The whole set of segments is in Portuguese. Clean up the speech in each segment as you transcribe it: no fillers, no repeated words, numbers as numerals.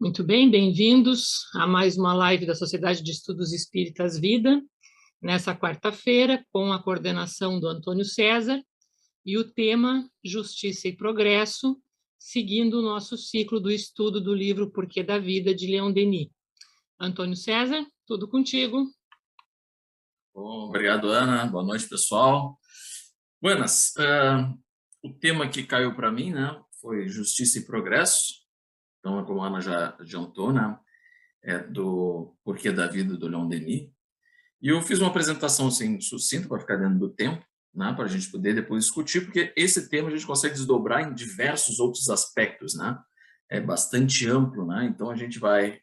Muito bem, bem-vindos a mais uma live da Sociedade de Estudos Espíritas Vida, nessa quarta-feira, com a coordenação do Antônio César, e o tema Justiça e Progresso, seguindo o nosso ciclo do estudo do livro Porquê da Vida, de Leon Denis. Antônio César, tudo contigo. Bom, obrigado, Ana. Boa noite, pessoal. Buenas. O tema que caiu para mim, foi Justiça e Progresso. Então, como a Ana já adiantou, é do Porquê da Vida, do Leon Denis. E eu fiz uma apresentação assim, sucinta, para ficar dentro do tempo, para a gente poder depois discutir, porque esse tema a gente consegue desdobrar em diversos outros aspectos, É bastante amplo, Então, a gente vai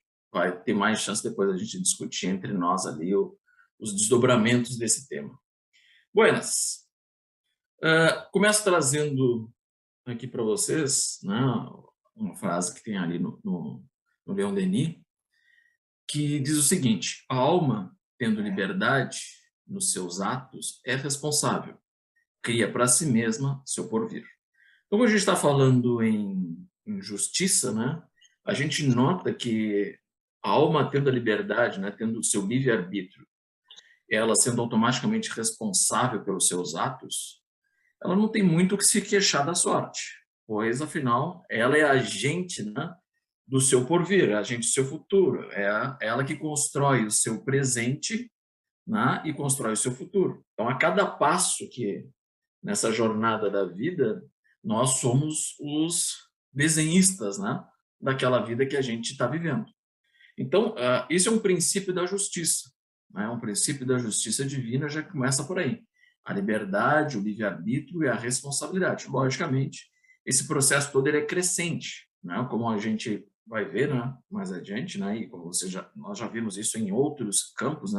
ter mais chance depois a gente discutir entre nós ali os desdobramentos desse tema. Buenas. Começo trazendo aqui para vocês, uma frase que tem ali no Leon Denis, que diz o seguinte: a alma, tendo liberdade nos seus atos, é responsável, cria para si mesma seu porvir. Então, quando a gente está falando em justiça, a gente nota que a alma, tendo a liberdade, tendo o seu livre-arbítrio, ela sendo automaticamente responsável pelos seus atos, ela não tem muito o que se queixar da sorte, pois, afinal, ela é agente, do seu porvir, é agente do seu futuro, é ela que constrói o seu presente, e constrói o seu futuro. Então, a cada passo que, nessa jornada da vida, nós somos os desenhistas, daquela vida que a gente está vivendo. Então, esse é um princípio da justiça, um princípio da justiça divina, já começa por aí. A liberdade, o livre-arbítrio e a responsabilidade. Logicamente, esse processo todo ele é crescente, como a gente vai ver, mais adiante, e como nós já vimos isso em outros campos,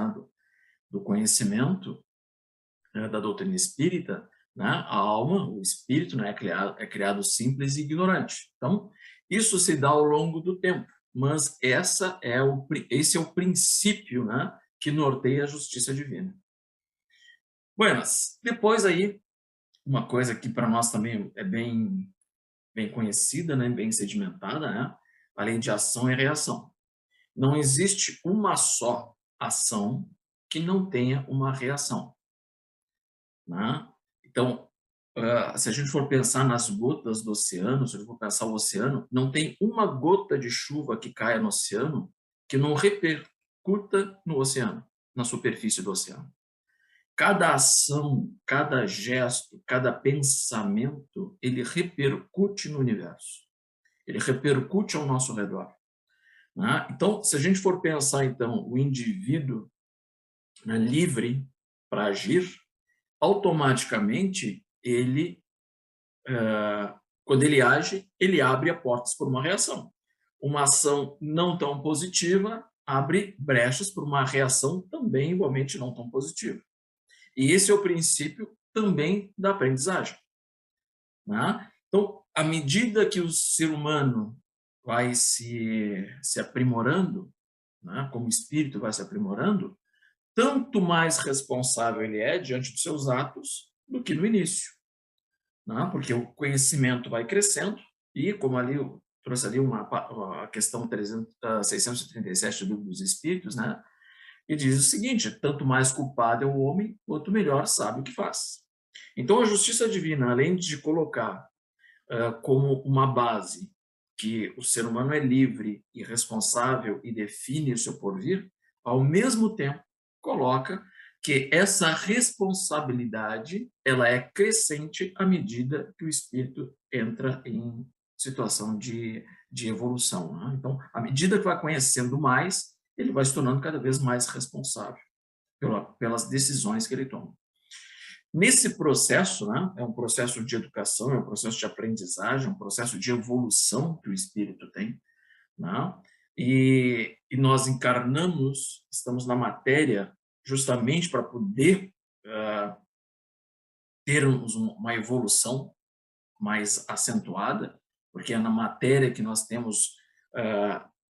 do conhecimento, da doutrina espírita, a alma, o espírito, é criado simples e ignorante. Então, isso se dá ao longo do tempo, mas esse é o princípio, que norteia a justiça divina. Buenas, depois aí, uma coisa que para nós também é bem conhecida, bem sedimentada, além de ação e reação. Não existe uma só ação que não tenha uma reação. Então, se a gente for pensar nas gotas do oceano, se a gente for pensar o oceano, não tem uma gota de chuva que caia no oceano que não repercuta no oceano, na superfície do oceano. Cada ação, cada gesto, cada pensamento, ele repercute no universo. Ele repercute ao nosso redor. Então, se a gente for pensar, então, o indivíduo livre para agir, automaticamente, quando ele age, ele abre as portas por uma reação. Uma ação não tão positiva abre brechas por uma reação também igualmente não tão positiva. E esse é o princípio também da aprendizagem. Então, à medida que o ser humano vai se aprimorando, como o espírito vai se aprimorando, tanto mais responsável ele é diante dos seus atos do que no início. Porque o conhecimento vai crescendo e, como ali eu trouxe ali a questão 637 do Livro dos Espíritos, e diz o seguinte: tanto mais culpado é o homem, quanto melhor sabe o que faz. Então, a justiça divina, além de colocar como uma base que o ser humano é livre e responsável e define o seu porvir, ao mesmo tempo coloca que essa responsabilidade ela é crescente à medida que o espírito entra em situação de evolução. Então, à medida que vai conhecendo mais, ele vai se tornando cada vez mais responsável pelas decisões que ele toma. Nesse processo, é um processo de educação, é um processo de aprendizagem, é um processo de evolução que o espírito tem, e nós encarnamos, estamos na matéria justamente para poder termos uma evolução mais acentuada, porque é na matéria que nós temos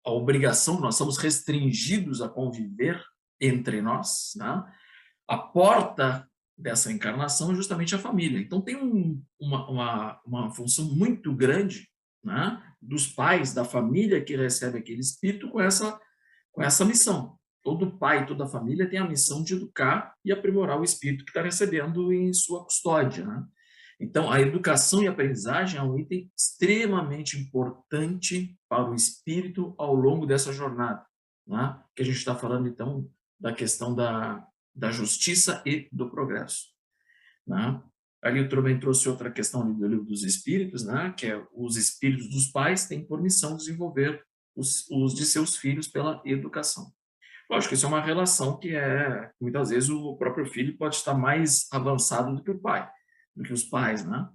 a obrigação, nós somos restringidos a conviver entre nós, A porta dessa encarnação é justamente a família. Então, tem uma função muito grande dos pais, da família que recebe aquele espírito com essa missão. Todo pai, toda família tem a missão de educar e aprimorar o espírito que está recebendo em sua custódia, né? Então, a educação e a aprendizagem é um item extremamente importante para o espírito ao longo dessa jornada, né? Que a gente está falando, então, da questão da justiça e do progresso, né? Ali eu também trouxe outra questão ali do livro dos espíritos, né? Que é os espíritos dos pais têm por missão desenvolver os de seus filhos pela educação. Lógico que isso é uma relação que muitas vezes o próprio filho pode estar mais avançado do que o pai, do que os pais, né?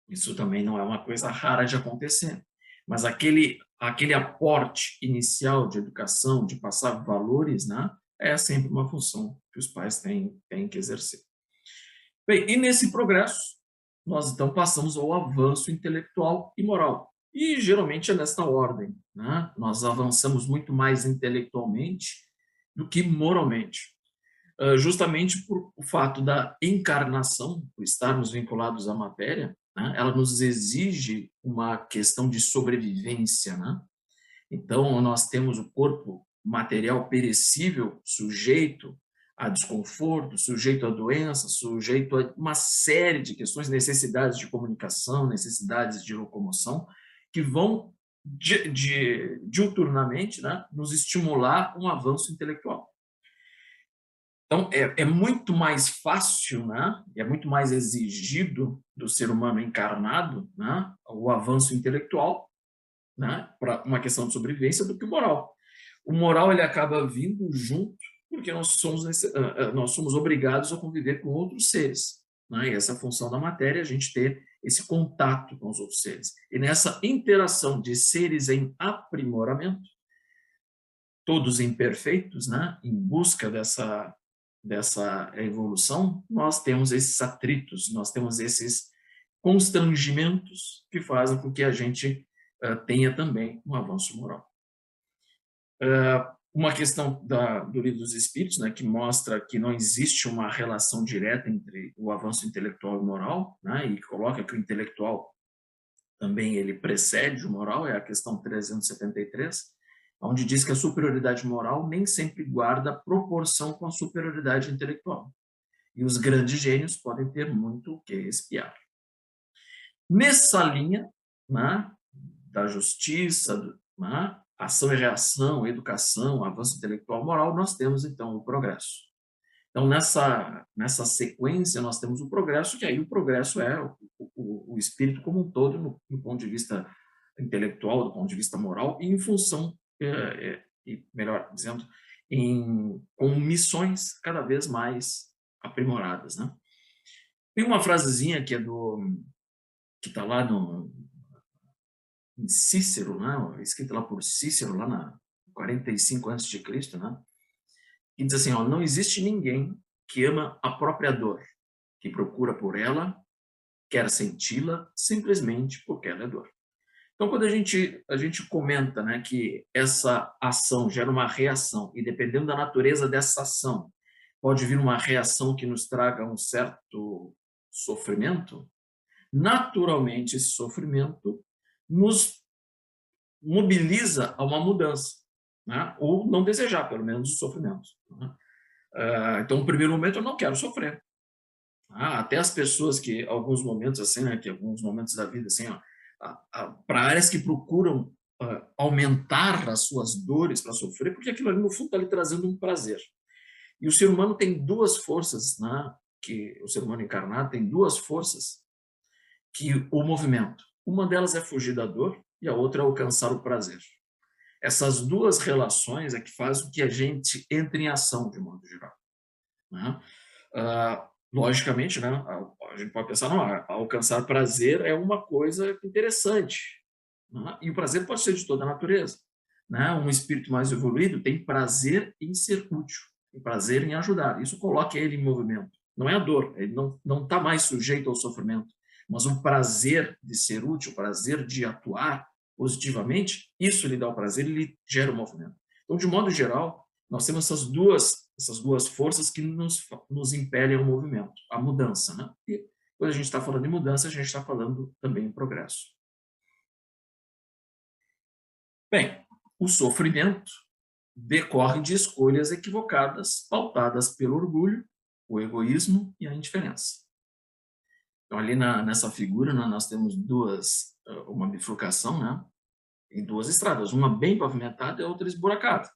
Isso também não é uma coisa rara de acontecer. Mas aquele aporte inicial de educação, de passar valores, né? É sempre uma função que os pais têm que exercer. Bem, e nesse progresso, nós então passamos ao avanço intelectual e moral. E geralmente é nesta ordem, né? Nós avançamos muito mais intelectualmente do que moralmente. Justamente por o fato da encarnação, por estarmos vinculados à matéria, né? Ela nos exige uma questão de sobrevivência, né? Então, nós temos o corpo material perecível sujeito a desconforto, sujeito a doença, sujeito a uma série de questões, necessidades de comunicação, necessidades de locomoção, que vão diuturnamente, né, nos estimular um avanço intelectual. Então, é muito mais fácil, né, é muito mais exigido do ser humano encarnado, né, o avanço intelectual, né, para uma questão de sobrevivência, do que o moral. O moral ele acaba vindo junto, porque nós somos obrigados a conviver com outros seres, né? E essa função da matéria é a gente ter esse contato com os outros seres. E nessa interação de seres em aprimoramento, todos imperfeitos, né, em busca dessa evolução, nós temos esses atritos, nós temos esses constrangimentos que fazem com que a gente tenha também um avanço moral. Uma questão do Livro dos Espíritos, né, que mostra que não existe uma relação direta entre o avanço intelectual e moral, né, e coloca que o intelectual também ele precede o moral, é a questão 373, onde diz que a superioridade moral nem sempre guarda proporção com a superioridade intelectual. E os grandes gênios podem ter muito o que espiar. Nessa linha, né, da justiça, né, ação e reação, educação, avanço intelectual moral, nós temos, então, o progresso. Então, nessa sequência, nós temos o progresso, que aí o progresso é o espírito como um todo, do ponto de vista intelectual, do ponto de vista moral, e em função, e melhor dizendo, com missões cada vez mais aprimoradas, né? Tem uma frasezinha que está lá em Cícero, né? Escrita lá por Cícero, lá na 45 a.C., né? E diz assim, ó, não existe ninguém que ama a própria dor, que procura por ela, quer senti-la, simplesmente porque ela é dor. Então, quando a gente comenta, né, que essa ação gera uma reação, e dependendo da natureza dessa ação, pode vir uma reação que nos traga um certo sofrimento, naturalmente esse sofrimento nos mobiliza a uma mudança, né? Ou não desejar, pelo menos, o sofrimento, né? Então, no primeiro momento, eu não quero sofrer. Até as pessoas que, alguns momentos assim, né, que alguns momentos da vida, assim, para áreas que procuram aumentar as suas dores para sofrer, porque aquilo ali, no fundo, está lhe trazendo um prazer. E o ser humano tem duas forças, né, que o ser humano encarnado tem duas forças que o movimento. Uma delas é fugir da dor e a outra é alcançar o prazer. Essas duas relações é que fazem com que a gente entre em ação, de modo geral, né? Logicamente, né, a gente pode pensar, não, alcançar prazer é uma coisa interessante, né? E o prazer pode ser de toda a natureza, né? Um espírito mais evoluído tem prazer em ser útil, tem prazer em ajudar, isso coloca ele em movimento. Não é a dor, ele não está mais sujeito ao sofrimento, mas o prazer de ser útil, o prazer de atuar positivamente, isso lhe dá o prazer e lhe gera o movimento. Então, de modo geral, nós temos essas duas forças que nos impelem ao movimento, à mudança, né? E quando a gente está falando em mudança, a gente está falando também em progresso. Bem, o sofrimento decorre de escolhas equivocadas, pautadas pelo orgulho, o egoísmo e a indiferença. Então, ali nessa figura, né, nós temos uma bifurcação, né, em duas estradas, uma bem pavimentada e a outra esburacada.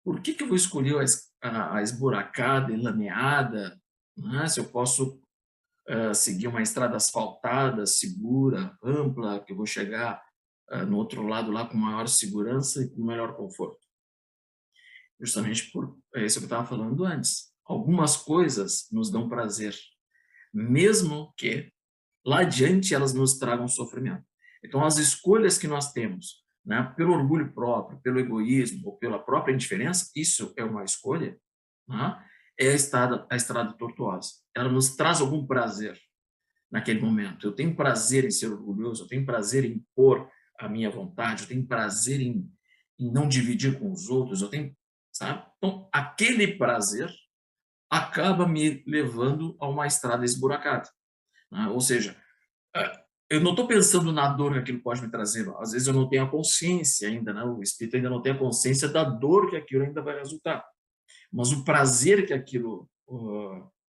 Por que eu vou escolher a esburacada e lameada, né, se eu posso seguir uma estrada asfaltada, segura, ampla, que eu vou chegar no outro lado lá com maior segurança e com melhor conforto? Justamente por isso que eu estava falando antes. Algumas coisas nos dão prazer, mesmo que lá adiante elas nos tragam sofrimento. Então, as escolhas que nós temos, né, pelo orgulho próprio, pelo egoísmo ou pela própria indiferença, isso é uma escolha, né, é a estrada tortuosa. Ela nos traz algum prazer naquele momento. Eu tenho prazer em ser orgulhoso, eu tenho prazer em impor a minha vontade, eu tenho prazer em não dividir com os outros, eu tenho, sabe? Então, aquele prazer acaba me levando a uma estrada esburacada, né? Ou seja, eu não estou pensando na dor que aquilo pode me trazer. Às vezes eu não tenho a consciência ainda, né? O espírito ainda não tem a consciência da dor que aquilo ainda vai resultar. Mas o prazer que aquilo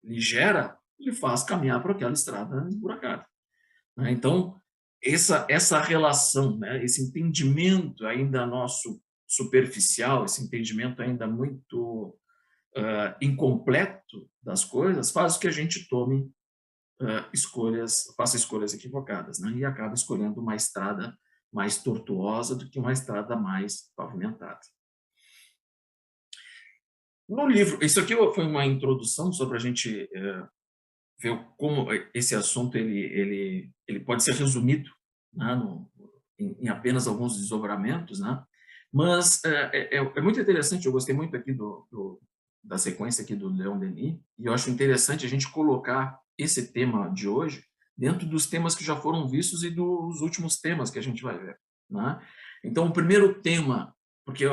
lhe gera, lhe faz caminhar por aquela estrada esburacada, né? Então, essa relação, né? Esse entendimento ainda nosso superficial, esse entendimento ainda muito incompleto das coisas, faz com que a gente tome faça escolhas equivocadas, né? E acaba escolhendo uma estrada mais tortuosa do que uma estrada mais pavimentada. No livro, isso aqui foi uma introdução só para a gente ver como esse assunto ele pode ser resumido, né, em apenas alguns desdobramentos, né? Mas é muito interessante. Eu gostei muito aqui da sequência aqui do Leon Denis, e eu acho interessante a gente colocar esse tema de hoje dentro dos temas que já foram vistos e dos últimos temas que a gente vai ver, né? Então, o primeiro tema, porque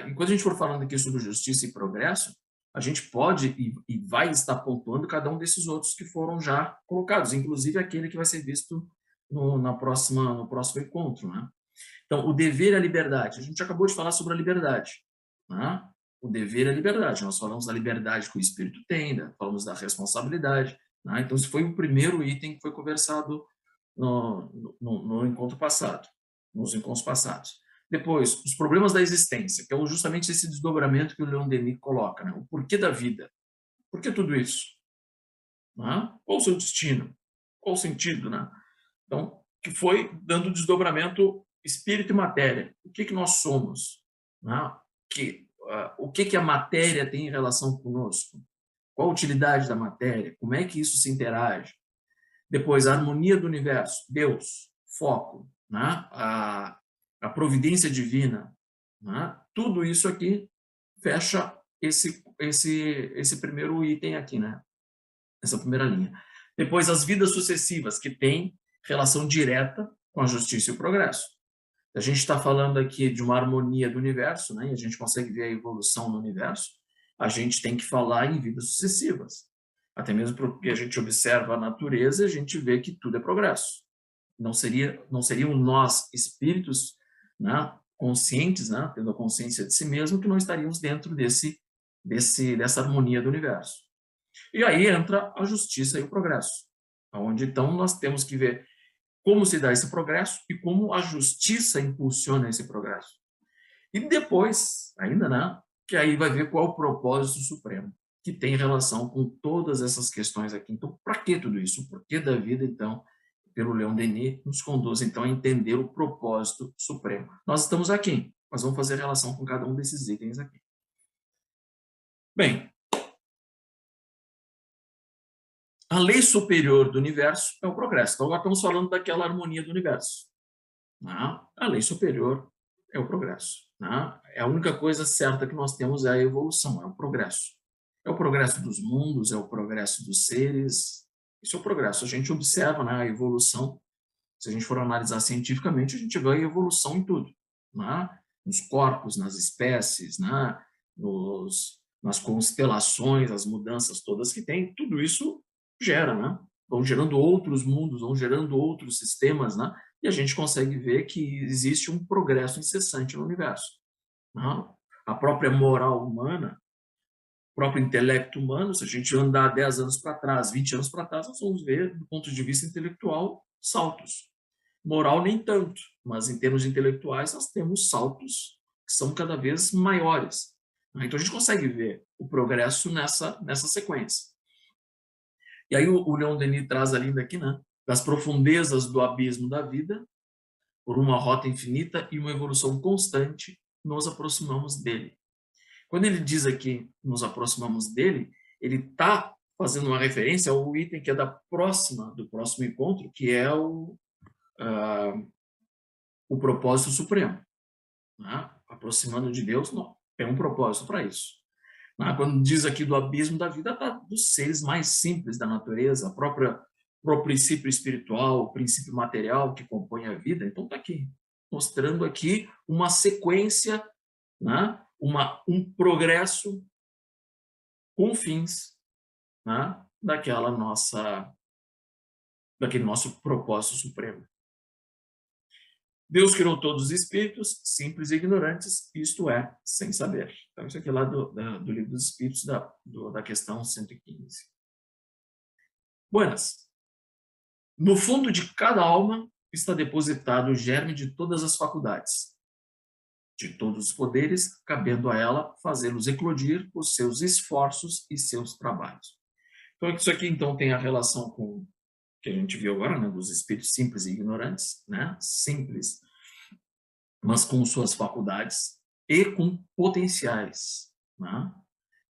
enquanto a gente for falando aqui sobre justiça e progresso, a gente pode e vai estar pontuando cada um desses outros que foram já colocados, inclusive aquele que vai ser visto no próximo encontro, né? Então, o dever e a liberdade. A gente acabou de falar sobre a liberdade, né? O dever e a liberdade. Nós falamos da liberdade que o espírito tem, né? Falamos da responsabilidade, né? Então, esse foi o primeiro item que foi conversado no encontro passado, nos encontros passados. Depois, os problemas da existência, que é justamente esse desdobramento que o Leon Denis coloca, né? O porquê da vida. Por que tudo isso? Né? Qual o seu destino? Qual o sentido? Né? Então, que foi dando desdobramento espírito e matéria. O que nós somos? Né? O que a matéria tem em relação conosco? Qual a utilidade da matéria? Como é que isso se interage? Depois, a harmonia do universo. Deus, foco, né? A providência divina, né? Tudo isso aqui fecha esse primeiro item aqui, né? Essa primeira linha. Depois, as vidas sucessivas, que têm relação direta com a justiça e o progresso. A gente está falando aqui de uma harmonia do universo, né? E a gente consegue ver a evolução no universo. A gente tem que falar em vidas sucessivas. Até mesmo porque a gente observa a natureza e a gente vê que tudo é progresso. Não seriam nós, espíritos, né, conscientes, né, tendo a consciência de si mesmo, que não estaríamos dentro dessa harmonia do universo. E aí entra a justiça e o progresso, onde então nós temos que ver como se dá esse progresso e como a justiça impulsiona esse progresso. E depois, ainda, né, que aí vai ver qual é o propósito supremo, que tem relação com todas essas questões aqui. Então, para que tudo isso? O porquê da vida, então, pelo Leon Denis, nos conduz, então, a entender o propósito supremo. Nós estamos aqui, mas vamos fazer relação com cada um desses itens aqui. Bem, a lei superior do universo é o progresso. Então, agora estamos falando daquela harmonia do universo. Né? A lei superior é o progresso. Né? A única coisa certa que nós temos é a evolução, é o progresso. É o progresso dos mundos, é o progresso dos seres. Isso é o progresso. A gente observa, né, a evolução. Se a gente for analisar cientificamente, a gente vê a evolução em tudo. Né? Nos corpos, nas espécies, né? Nas constelações, as mudanças todas que tem, tudo isso gera, né? Vão gerando outros mundos, vão gerando outros sistemas, né? e a gente consegue ver que existe um progresso incessante no universo. A própria moral humana, o próprio intelecto humano, se a gente andar 10 anos para trás, 20 anos para trás, nós vamos ver, do ponto de vista intelectual, saltos. Moral nem tanto, mas em termos intelectuais nós temos saltos que são cada vez maiores. Então a gente consegue ver o progresso nessa sequência. E aí o Leon Denis traz ali aqui, né, das profundezas do abismo da vida, por uma rota infinita e uma evolução constante, nos aproximamos dele. Quando ele diz aqui, nos aproximamos dele, ele está fazendo uma referência ao item que é do próximo encontro, que é o propósito supremo. Né? Aproximando de Deus, não, tem um propósito para isso. Né? Quando diz aqui do abismo da vida, tá dos seres mais simples da natureza, o princípio espiritual, o princípio material que compõe a vida. Então está aqui, mostrando aqui uma sequência, né? Um progresso com fins, né? Daquele nosso propósito supremo. Deus criou todos os espíritos, simples e ignorantes, isto é, sem saber. Então, isso aqui é lá do Livro dos Espíritos, da questão 115. Buenas. No fundo de cada alma está depositado o germe de todas as faculdades, de todos os poderes, cabendo a ela fazê-los eclodir por seus esforços e seus trabalhos. Então, isso aqui então tem a relação com o que a gente viu agora, né, dos espíritos simples e ignorantes, né, simples, mas com suas faculdades e com potenciais, né?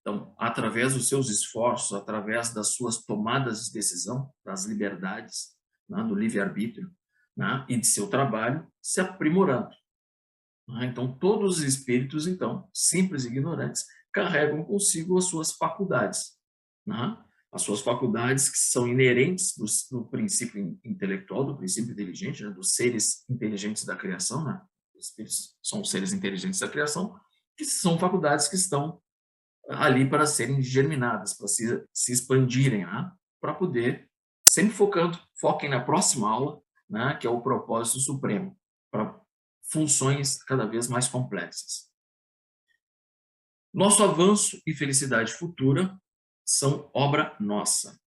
Então, através dos seus esforços, através das suas tomadas de decisão, das liberdades, né, do livre-arbítrio, né, e de seu trabalho, se aprimorando. Então, todos os espíritos, então, simples e ignorantes, carregam consigo as suas faculdades. Né? As suas faculdades que são inerentes do princípio intelectual, do princípio inteligente, né? Dos seres inteligentes da criação. Né? Os espíritos são os seres inteligentes da criação, que são faculdades que estão ali para serem germinadas, para se expandirem, né? Para poder, sempre foquem na próxima aula, né? Que é o propósito supremo, para funções cada vez mais complexas. Nosso avanço e felicidade futura são obra nossa.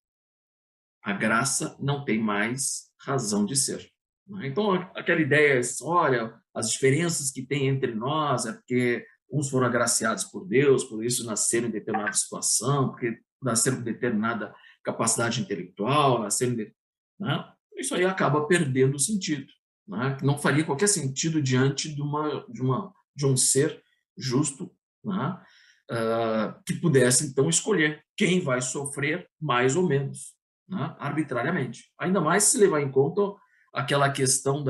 A graça não tem mais razão de ser. Então, aquela ideia, olha, as diferenças que tem entre nós é porque uns foram agraciados por Deus, por isso nasceram em determinada situação, porque nasceram com determinada capacidade intelectual, né? Isso aí acaba perdendo o sentido. Né? Não faria qualquer sentido diante de um ser justo, né? Que pudesse, então, escolher quem vai sofrer mais ou menos, né? Arbitrariamente. Ainda mais se levar em conta aquela questão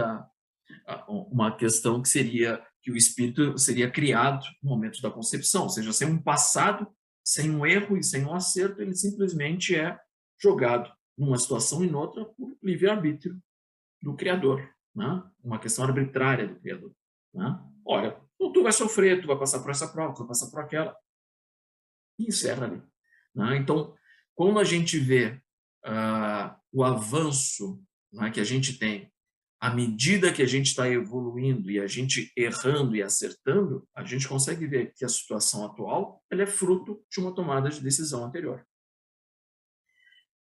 uma questão que seria que o espírito seria criado no momento da concepção, ou seja, sem um passado, sem um erro e sem um acerto, ele simplesmente é jogado numa situação e noutra por livre-arbítrio do Criador. Né? Uma questão arbitrária do Criador. Né? Olha, tu vai sofrer, tu vai passar por essa prova, tu vai passar por aquela. E encerra ali. Né? Então, quando a gente vê o avanço, né, que a gente tem, à medida que a gente está evoluindo e a gente errando e acertando, a gente consegue ver que a situação atual ela é fruto de uma tomada de decisão anterior.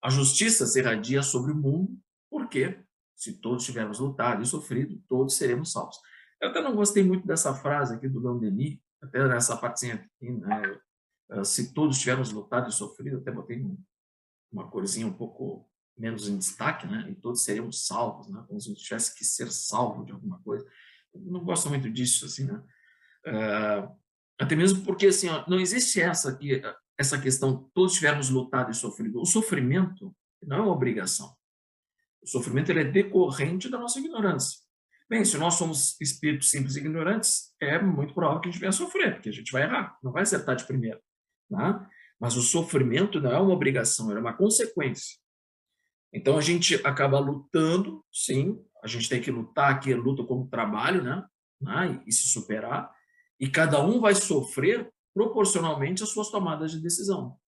A justiça se irradia sobre o mundo, porque se todos tivermos lutado e sofrido, todos seremos salvos. Eu até não gostei muito dessa frase aqui do Leon Denis, até nessa partezinha aqui, né? Se todos tivermos lutado e sofrido, até botei uma corzinha um pouco menos em destaque, né? E todos seremos salvos, né? Como se a gente tivesse que ser salvo de alguma coisa. Eu não gosto muito disso, assim, né? Até mesmo porque, assim, ó, não existe essa questão, todos tivermos lutado e sofrido. O sofrimento não é uma obrigação. O sofrimento ele é decorrente da nossa ignorância. Bem, se nós somos espíritos simples e ignorantes, é muito provável que a gente venha sofrer, porque a gente vai errar, não vai acertar de primeira. Né? Mas o sofrimento não é uma obrigação, é uma consequência. Então, a gente acaba lutando, sim, a gente tem que lutar aqui, luta como trabalho, né? E se superar, e cada um vai sofrer proporcionalmente às suas tomadas de decisão.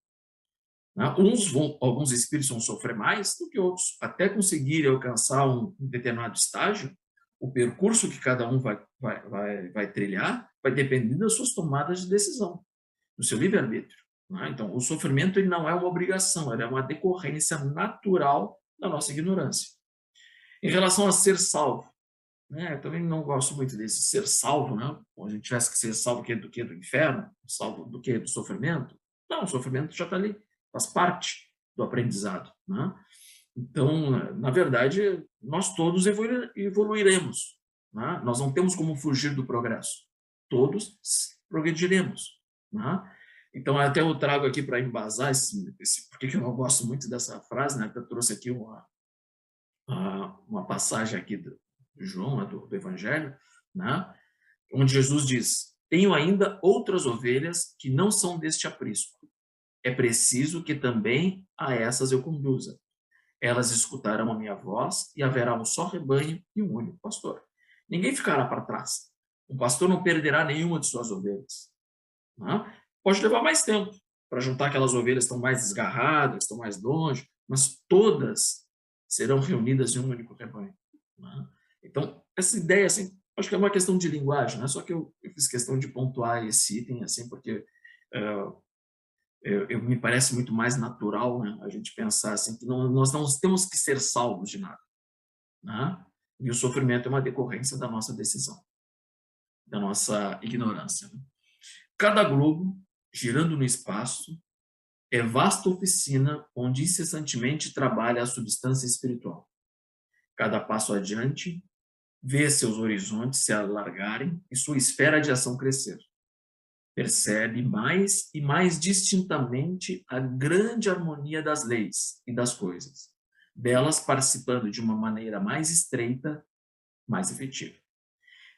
Alguns espíritos vão sofrer mais do que outros, até conseguirem alcançar um determinado estágio, o percurso que cada um vai trilhar vai depender das suas tomadas de decisão, do seu livre-arbítrio. Né? Então, o sofrimento ele não é uma obrigação, ele é uma decorrência natural da nossa ignorância. Em relação a ser salvo, né? Eu também não gosto muito desse ser salvo, né? Como a gente tivesse que ser salvo do quê? Do inferno? Salvo do quê? Do sofrimento? Não, o sofrimento já está ali, faz parte do aprendizado. Né? Então, na verdade, nós todos evoluiremos. Né? Nós não temos como fugir do progresso. Todos progrediremos. Né? Então, até eu trago aqui para embasar por que eu não gosto muito dessa frase, né? Eu trouxe aqui uma passagem aqui do João, do Evangelho, né? Onde Jesus diz: tenho ainda outras ovelhas que não são deste aprisco. É preciso que também a essas eu conduza. Elas escutarão a minha voz e haverá um só rebanho e um único pastor. Ninguém ficará para trás. Um pastor não perderá nenhuma de suas ovelhas. Né? Pode levar mais tempo para juntar aquelas ovelhas que estão mais desgarradas, estão mais longe, mas todas serão reunidas em um único rebanho. Né? Então, essa ideia, assim, acho que é uma questão de linguagem, né? Só que eu fiz questão de pontuar esse item, assim, porque me parece muito mais natural, né, a gente pensar assim, que nós não temos que ser salvos de nada. Né? E o sofrimento é uma decorrência da nossa decisão, da nossa ignorância. Né? Cada globo, girando no espaço, é vasta oficina onde incessantemente trabalha a substância espiritual. Cada passo adiante, vê seus horizontes se alargarem e sua esfera de ação crescer. Percebe mais e mais distintamente a grande harmonia das leis e das coisas, delas participando de uma maneira mais estreita, mais efetiva.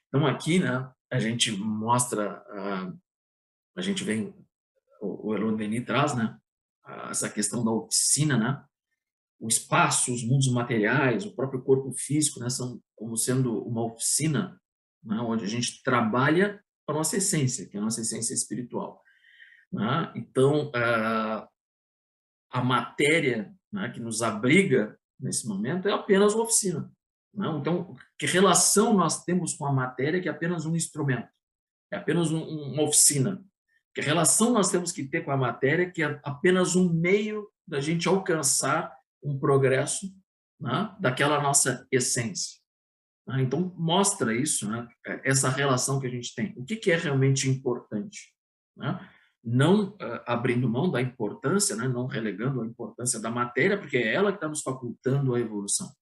Então aqui, né, a gente mostra, a gente vem, o Elon Denis traz, né, essa questão da oficina, né, o espaço, os mundos materiais, o próprio corpo físico, né, são como sendo uma oficina, né, onde a gente trabalha a nossa essência, que é a nossa essência espiritual. Né? Então, a matéria, né, que nos abriga nesse momento é apenas uma oficina. Né? Então, que relação nós temos com a matéria que é apenas um instrumento, é apenas uma oficina? Que relação nós temos que ter com a matéria que é apenas um meio da gente alcançar um progresso, né, daquela nossa essência? Né? Então, mostra isso, né, essa relação que a gente tem. O que é realmente importante? Né? Não abrindo mão da importância, né, não relegando a importância da matéria, porque é ela que está nos facultando a evolução.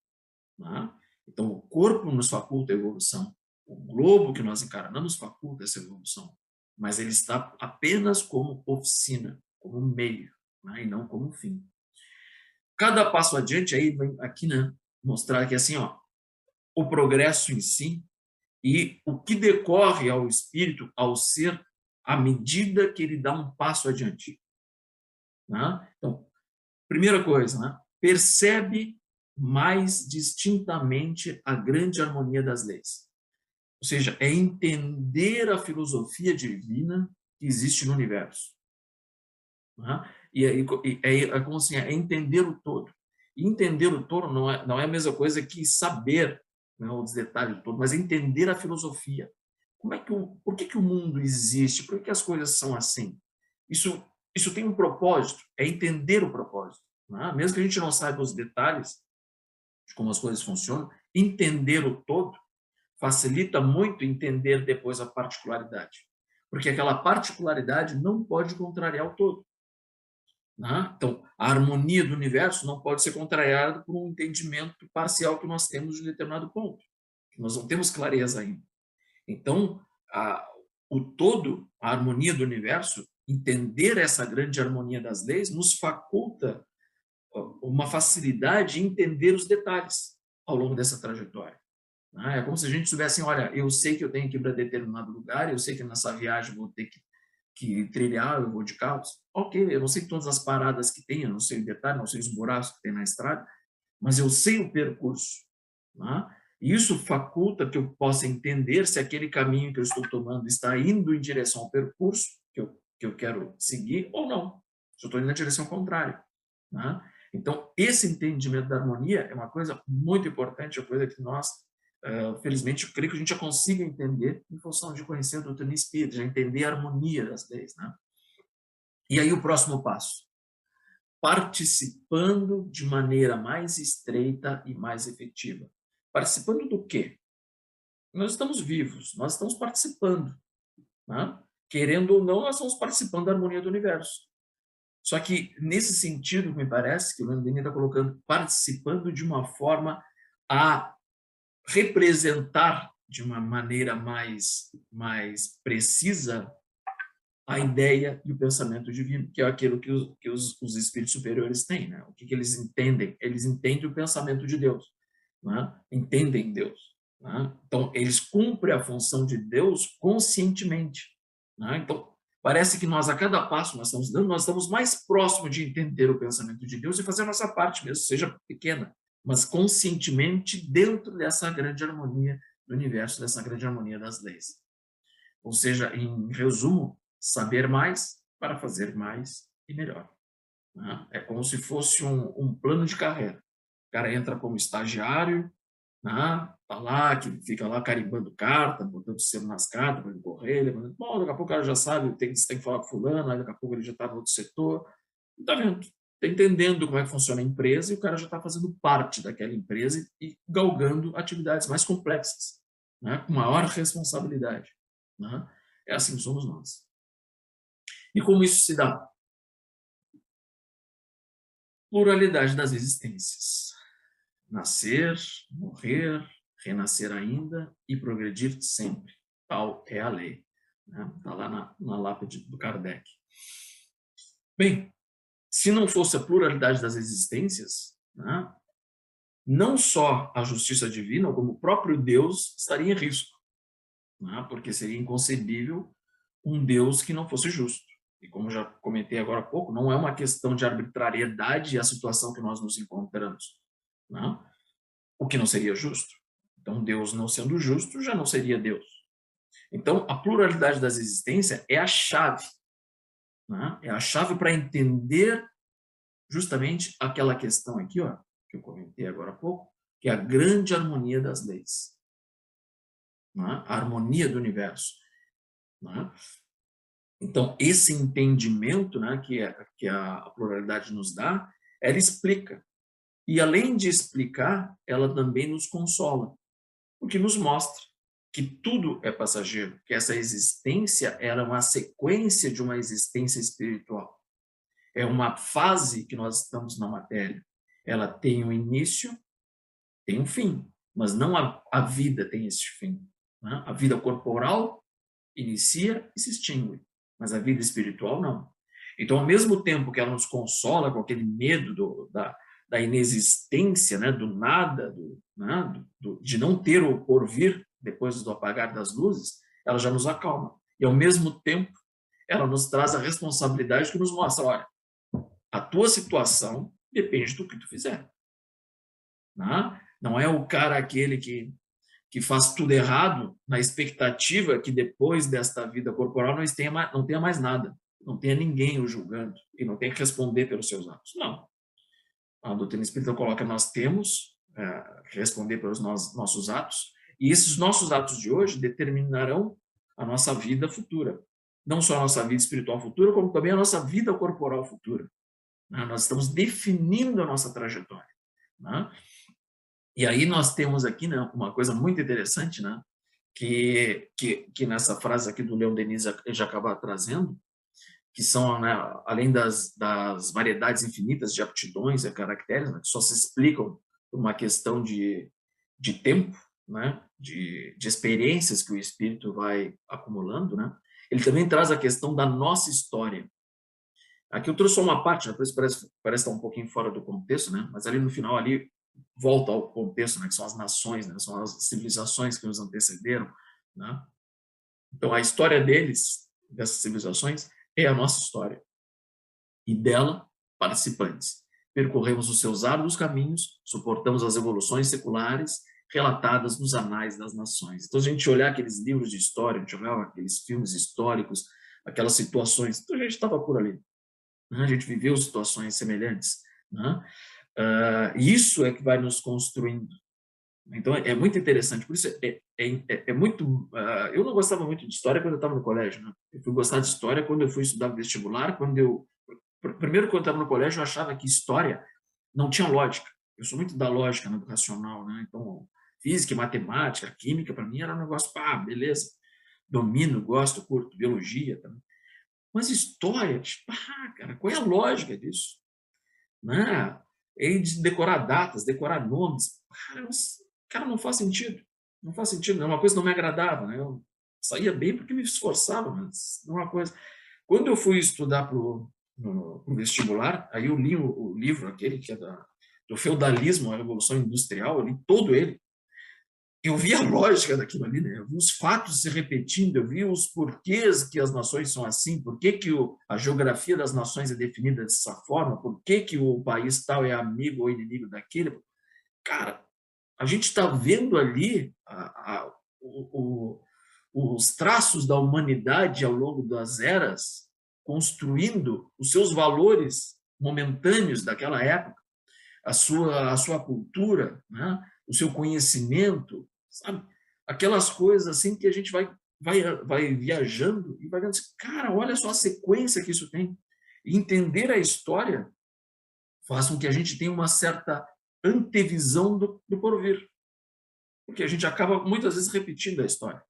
Né? Então, o corpo nos faculta a evolução, o globo que nós encarnamos faculta essa evolução, mas ele está apenas como oficina, como meio, né, e não como fim. Cada passo adiante, aí vem aqui, né, mostrar que assim, ó, o progresso em si e o que decorre ao espírito, ao ser, à medida que ele dá um passo adiante. Né? Então, primeira coisa, né? Percebe mais distintamente a grande harmonia das leis. Ou seja, é entender a filosofia divina que existe no universo. Né? E é como assim, é entender o todo. E entender o todo não é a mesma coisa que saber, né, os detalhes do todo, mas entender a filosofia. Por que o mundo existe? Por que as coisas são assim? Isso tem um propósito, é entender o propósito. Né? Mesmo que a gente não saiba os detalhes de como as coisas funcionam, entender o todo facilita muito entender depois a particularidade. Porque aquela particularidade não pode contrariar o todo. Né? Então, a harmonia do universo não pode ser contrariada por um entendimento parcial que nós temos de um determinado ponto. Nós não temos clareza ainda. Então, o todo, a harmonia do universo, entender essa grande harmonia das leis, nos faculta uma facilidade em entender os detalhes ao longo dessa trajetória. Né? É como se a gente soubesse assim, olha, eu sei que eu tenho que ir para determinado lugar, eu sei que nessa viagem vou ter que trilhar, eu vou de carro. Ok, eu não sei todas as paradas que tem, eu não sei o detalhe, não sei os buracos que tem na estrada, mas eu sei o percurso. Né? E isso faculta que eu possa entender se aquele caminho que eu estou tomando está indo em direção ao percurso que eu quero seguir ou não. Se eu estou indo na direção contrária. Né? Então, esse entendimento da harmonia é uma coisa muito importante, é uma coisa que nós felizmente, eu creio que a gente já consiga entender em função de conhecer a doutrina espírita, já entender a harmonia das leis, né? E aí o próximo passo, participando de maneira mais estreita e mais efetiva. Participando do quê? Nós estamos vivos, nós estamos participando, né? Querendo ou não, nós estamos participando da harmonia do universo. Só que, nesse sentido, me parece que o Leon Denis está colocando participando de uma forma a representar de uma maneira mais precisa a ideia e o pensamento divino, que é aquilo que os espíritos superiores têm, né? O que eles entendem? Eles entendem o pensamento de Deus, né? Entendem Deus, né? Então, eles cumprem a função de Deus conscientemente, né? Então, parece que nós, a cada passo nós estamos dando, nós estamos mais próximos de entender o pensamento de Deus e fazer a nossa parte mesmo, seja pequena, mas conscientemente dentro dessa grande harmonia do universo, dessa grande harmonia das leis. Ou seja, em resumo, saber mais para fazer mais e melhor, né? É como se fosse um plano de carreira. O cara entra como estagiário, né? Tá lá, que fica lá carimbando carta, botando selo nas cartas para ele correr, bom, daqui a pouco o cara já sabe, tem que falar com fulano, aí daqui a pouco ele já está no outro setor. Está vendo? Está entendendo como é que funciona a empresa e o cara já está fazendo parte daquela empresa e galgando atividades mais complexas, né? Com maior responsabilidade, né? É assim que somos nós. E como isso se dá? Pluralidade das existências. Nascer, morrer, renascer ainda e progredir sempre. Tal é a lei. Está lá na lápide do Kardec. Bem, se não fosse a pluralidade das existências, né, não só a justiça divina, como o próprio Deus estaria em risco, né, porque seria inconcebível um Deus que não fosse justo. E como já comentei agora há pouco, não é uma questão de arbitrariedade a situação que nós nos encontramos, né? O que não seria justo. Então, Deus não sendo justo, já não seria Deus. Então, a pluralidade das existências é a chave, né? É a chave para entender justamente aquela questão aqui, ó, que eu comentei agora há pouco, que é a grande harmonia das leis, né? A harmonia do universo, né? Então, esse entendimento, né, que a pluralidade nos dá, ela explica. E, além de explicar, ela também nos consola, porque nos mostra que tudo é passageiro, que essa existência era uma sequência de uma existência espiritual. É uma fase que nós estamos na matéria. Ela tem um início, tem um fim, mas não a vida tem esse fim, né? A vida corporal inicia e se extingue, mas a vida espiritual não. Então, ao mesmo tempo que ela nos consola com aquele medo da inexistência, né, do nada, né, de não ter o porvir depois do apagar das luzes, ela já nos acalma. E, ao mesmo tempo, ela nos traz a responsabilidade que nos mostra, olha, a tua situação depende do que tu fizer. Né? Não é o cara aquele que faz tudo errado na expectativa que depois desta vida corporal não tenha mais nada, não tenha ninguém o julgando e não tenha que responder pelos seus atos. Não. A doutrina espírita coloca que nós temos que responder pelos nossos atos e esses nossos atos de hoje determinarão a nossa vida futura. Não só a nossa vida espiritual futura, como também a nossa vida corporal futura. Né? Nós estamos definindo a nossa trajetória. Né? E aí nós temos aqui, né, uma coisa muito interessante, né, que nessa frase aqui do Leon Denis já acaba trazendo, que são, né, além das variedades infinitas de aptidões e caracteres, né, que só se explicam por uma questão de tempo, né, de experiências que o espírito vai acumulando, né, ele também traz a questão da nossa história. Aqui eu trouxe só uma parte, né, parece estar um pouquinho fora do contexto, né, mas ali no final ali volta ao contexto, né, que são as nações, né, são as civilizações que nos antecederam, né? Então a história deles, dessas civilizações, é a nossa história e dela participantes. Percorremos os seus árduos caminhos, suportamos as evoluções seculares relatadas nos anais das nações. Então, a gente olhar aqueles livros de história, a gente olhar aqueles filmes históricos, aquelas situações, então a gente estava por ali, né? A gente viveu situações semelhantes, né? Isso é que vai nos construindo, Então, é muito interessante. Por isso, é muito... eu não gostava muito de história quando eu estava no colégio, né? Eu fui gostar de história quando eu fui estudar vestibular, primeiro, quando eu estava no colégio, eu achava que história não tinha lógica. Eu sou muito da lógica, né, do racional, né? Então, física, matemática, química, para mim era um negócio, pá, beleza. Domino, gosto, curto, biologia também. Mas história, tipo, cara, qual é a lógica disso? Né? E de decorar datas, decorar nomes. Cara, não faz sentido. Não faz sentido. É uma coisa que não me agradava. Né? Eu saía bem porque me esforçava, mas não é uma coisa. Quando eu fui estudar pro vestibular, aí eu li o livro, aquele que é do feudalismo à Revolução Industrial, eu li todo ele. Eu vi a lógica daquilo ali, né? Eu vi os fatos se repetindo, eu vi os porquês que as nações são assim, por que a geografia das nações é definida dessa forma, por que o país tal é amigo ou inimigo daquele. Cara, a gente está vendo ali os traços da humanidade ao longo das eras, construindo os seus valores momentâneos daquela época, a sua cultura, né? O seu conhecimento, sabe? Aquelas coisas assim que a gente vai viajando e vai vendo assim, cara, olha só a sequência que isso tem. E entender a história faz com que a gente tenha uma certa antevisão do porvir, porque a gente acaba muitas vezes repetindo a história.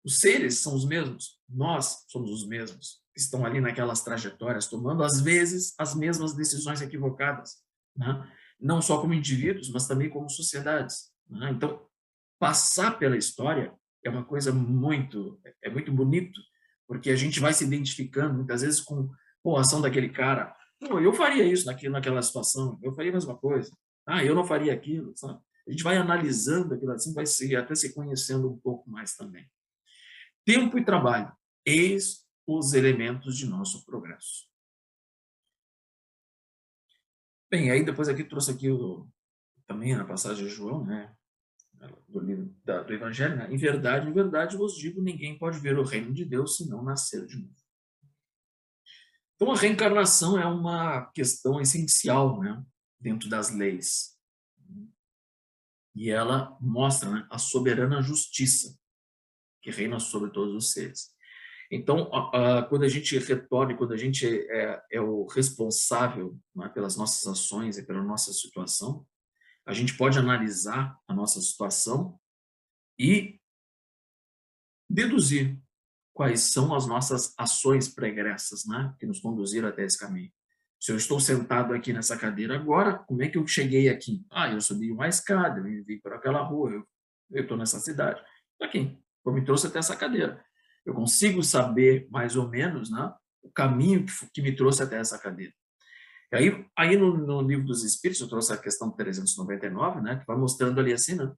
Os seres são os mesmos, nós somos os mesmos, que estão ali naquelas trajetórias, tomando às vezes as mesmas decisões equivocadas, né? Não só como indivíduos, mas também como sociedades, né? Então, passar pela história é uma coisa muito bonito, porque a gente vai se identificando muitas vezes com a ação daquele cara. Pô, eu faria isso naquela situação, eu faria a mesma coisa. Eu não faria aquilo, sabe? A gente vai analisando aquilo assim, até se conhecendo um pouco mais também. Tempo e trabalho, eis os elementos de nosso progresso. Bem, aí depois aqui trouxe aqui também na passagem de João, né, do livro do Evangelho, né? Em verdade vos digo, ninguém pode ver o reino de Deus se não nascer de novo. Então a reencarnação é uma questão essencial, né, dentro das leis. E ela mostra, né, a soberana justiça que reina sobre todos os seres. Então, quando a gente retorna, quando a gente é o responsável, né, pelas nossas ações e pela nossa situação, a gente pode analisar a nossa situação e deduzir quais são as nossas ações pregressas, né, que nos conduziram até esse caminho. Se eu estou sentado aqui nessa cadeira agora, como é que eu cheguei aqui? Eu subi uma escada, eu vim por aquela rua, eu estou nessa cidade. Aqui, me trouxe até essa cadeira. Eu consigo saber, mais ou menos, né, o caminho que me trouxe até essa cadeira. E aí no Livro dos Espíritos, eu trouxe a questão 399, né, que vai mostrando ali assim, né,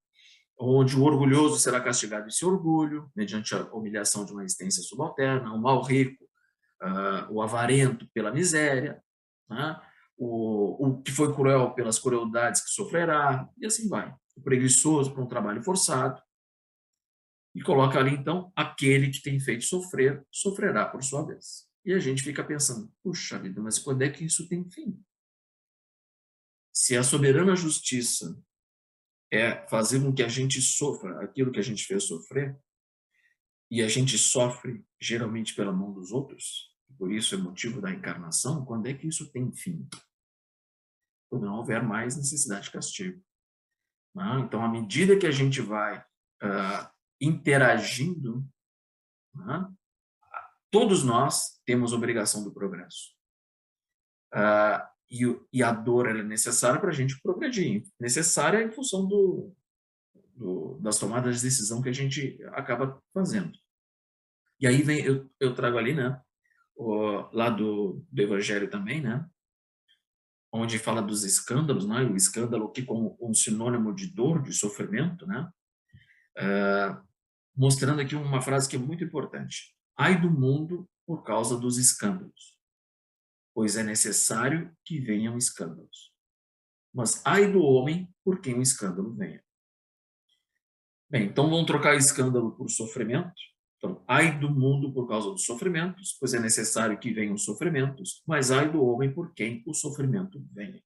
onde o orgulhoso será castigado em seu orgulho, mediante a humilhação de uma existência subalterna, o mal rico, o avarento pela miséria, né? O que foi cruel pelas crueldades que sofrerá, e assim vai. O preguiçoso por um trabalho forçado, e coloca ali, então, aquele que tem feito sofrer, sofrerá por sua vez. E a gente fica pensando, puxa vida, mas quando é que isso tem fim? Se a soberana justiça é fazer com que a gente sofra aquilo que a gente fez sofrer, e a gente sofre geralmente pela mão dos outros, por isso é motivo da encarnação, quando é que isso tem fim? Quando não houver mais necessidade de castigo. Então, à medida que a gente vai interagindo, todos nós temos obrigação do progresso. E a dor é necessária para a gente progredir, necessária em função das tomadas de decisão que a gente acaba fazendo. E aí eu trago ali, né, lá do Evangelho também, né, onde fala dos escândalos, né, o escândalo aqui como um sinônimo de dor, de sofrimento, né, mostrando aqui uma frase que é muito importante. Ai do mundo por causa dos escândalos, pois é necessário que venham escândalos. Mas ai do homem por quem o escândalo venha. Bem, então vamos trocar escândalo por sofrimento. Então, ai do mundo por causa dos sofrimentos, pois é necessário que venham sofrimentos, mas ai do homem por quem o sofrimento venha.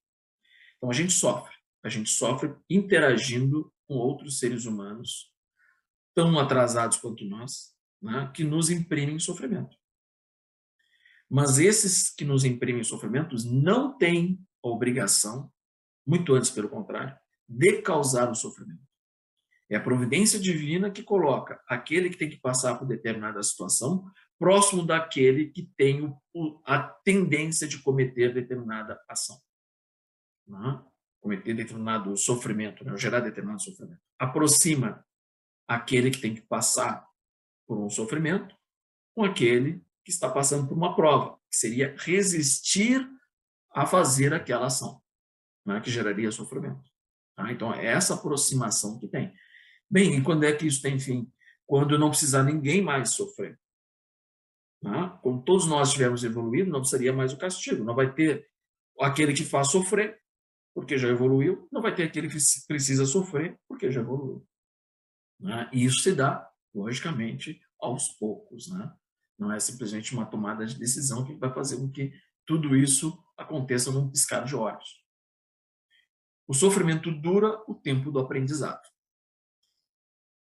Então, a gente sofre. A gente sofre interagindo com outros seres humanos tão atrasados quanto nós, né, que nos imprimem sofrimento. Mas esses que nos imprimem sofrimentos não têm a obrigação, muito antes pelo contrário, de causar o sofrimento. É a providência divina que coloca aquele que tem que passar por determinada situação próximo daquele que tem a tendência de cometer determinada ação. Né? Cometer determinado sofrimento, né? Gerar determinado sofrimento. Aproxima aquele que tem que passar por um sofrimento com aquele que está passando por uma prova, que seria resistir a fazer aquela ação, né? Que geraria sofrimento. Tá? Então, é essa aproximação que tem. Bem, e quando é que isso tem fim? Quando não precisar ninguém mais sofrer. Né? Quando todos nós tivermos evoluído, não precisaria mais o castigo. Não vai ter aquele que faz sofrer, porque já evoluiu, não vai ter aquele que precisa sofrer, porque já evoluiu. Né? E isso se dá, logicamente, aos poucos. Né? Não é simplesmente uma tomada de decisão que vai fazer com que tudo isso aconteça num piscar de olhos. O sofrimento dura o tempo do aprendizado.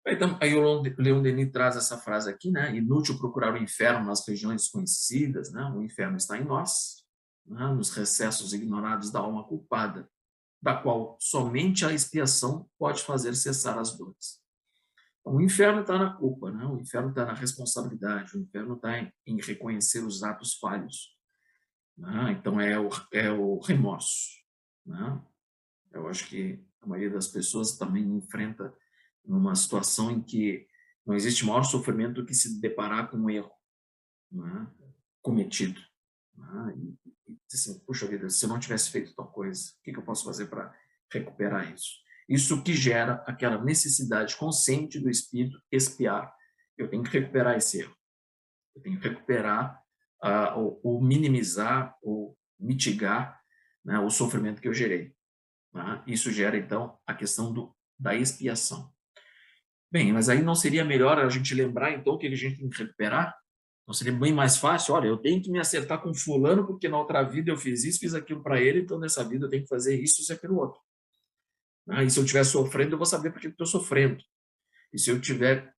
Então, aí o Leon Denis traz essa frase aqui, né? Inútil procurar o inferno nas regiões desconhecidas, né? O inferno está em nós, né? Nos recessos ignorados da alma culpada, da qual somente a expiação pode fazer cessar as dores. Então, o inferno está na culpa, né? O inferno está na responsabilidade, o inferno está em reconhecer os atos falhos. Né? Então, é o remorso. Né? Eu acho que a maioria das pessoas também enfrenta numa situação em que não existe maior sofrimento do que se deparar com um erro, né, cometido. Né, e assim, puxa vida, se eu não tivesse feito tal coisa, o que eu posso fazer para recuperar isso? Isso que gera aquela necessidade consciente do espírito expiar. Eu tenho que recuperar esse erro. Eu tenho que recuperar, ou minimizar, ou mitigar, né, o sofrimento que eu gerei. Né? Isso gera, então, a questão da expiação. Bem, mas aí não seria melhor a gente lembrar, então, que a gente tem que recuperar? Não seria bem mais fácil? Olha, eu tenho que me acertar com fulano, porque na outra vida eu fiz isso, fiz aquilo para ele, então nessa vida eu tenho que fazer isso e aquilo outro. E se eu estiver sofrendo, eu vou saber por que estou sofrendo. E se eu tiver,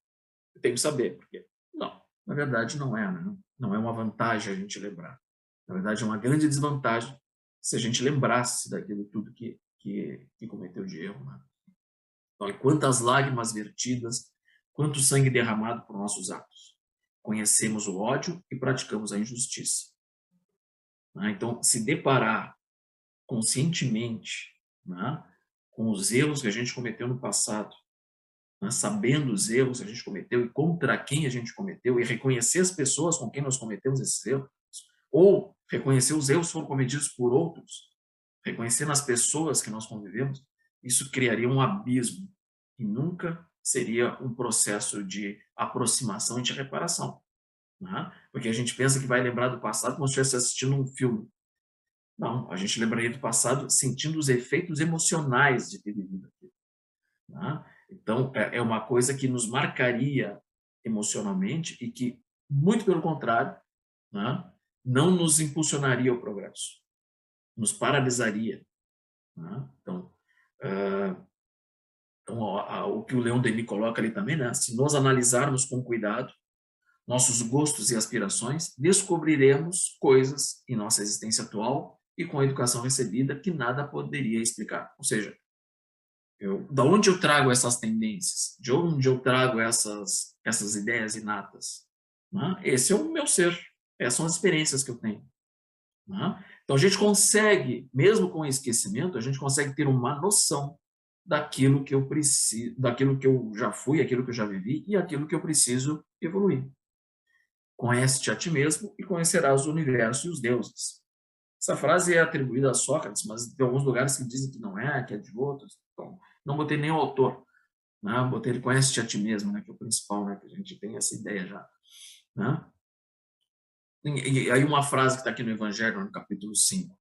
eu tenho que saber por quê. Não, na verdade não é, né? Não é uma vantagem a gente lembrar. Na verdade é uma grande desvantagem se a gente lembrasse daquilo tudo que cometeu de erro, né? Então, quantas lágrimas vertidas, quanto sangue derramado por nossos atos. Conhecemos o ódio e praticamos a injustiça. Então, se deparar conscientemente, né, com os erros que a gente cometeu no passado, né, sabendo os erros que a gente cometeu e contra quem a gente cometeu, e reconhecer as pessoas com quem nós cometemos esses erros, ou reconhecer os erros que foram cometidos por outros, reconhecer nas pessoas que nós convivemos, isso criaria um abismo e nunca seria um processo de aproximação e de reparação. Né? Porque a gente pensa que vai lembrar do passado como se estivesse assistindo um filme. Não, a gente lembraria do passado sentindo os efeitos emocionais de ter vivido aquilo. Né? Então, é uma coisa que nos marcaria emocionalmente e que, muito pelo contrário, né, não nos impulsionaria ao progresso, nos paralisaria. Né? Então, o que o Leon Denis coloca ali também, né? Se nós analisarmos com cuidado nossos gostos e aspirações, descobriremos coisas em nossa existência atual e com a educação recebida que nada poderia explicar. Ou seja, da onde eu trago essas tendências? De onde eu trago essas ideias inatas? Né? Esse é o meu ser. Essas são as experiências que eu tenho. Né? Então, a gente consegue, mesmo com o esquecimento, a gente consegue ter uma noção daquilo que eu preciso, daquilo que eu já fui, aquilo que eu já vivi e aquilo que eu preciso evoluir. Conhece-te a ti mesmo e conhecerás o universo e os deuses. Essa frase é atribuída a Sócrates, mas tem alguns lugares que dizem que não é, que é de outros. Então, não botei nem o autor. Né? Botei ele conhece-te a ti mesmo, né? Que é o principal, né? Que a gente tem essa ideia já. Né? E aí uma frase que está aqui no Evangelho, no capítulo 5.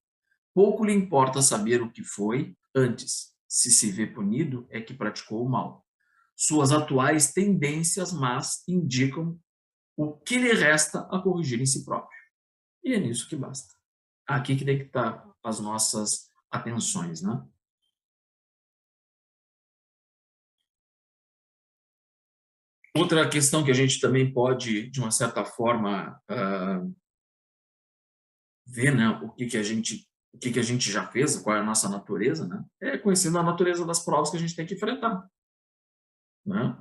Pouco lhe importa saber o que foi antes. Se vê punido, é que praticou o mal. Suas atuais tendências más indicam o que lhe resta a corrigir em si próprio. E é nisso que basta. Aqui que tem que estar as nossas atenções, né? Outra questão que a gente também pode, de uma certa forma, ver, né, o que a gente já fez, qual é a nossa natureza, né, é conhecendo a natureza das provas que a gente tem que enfrentar, né?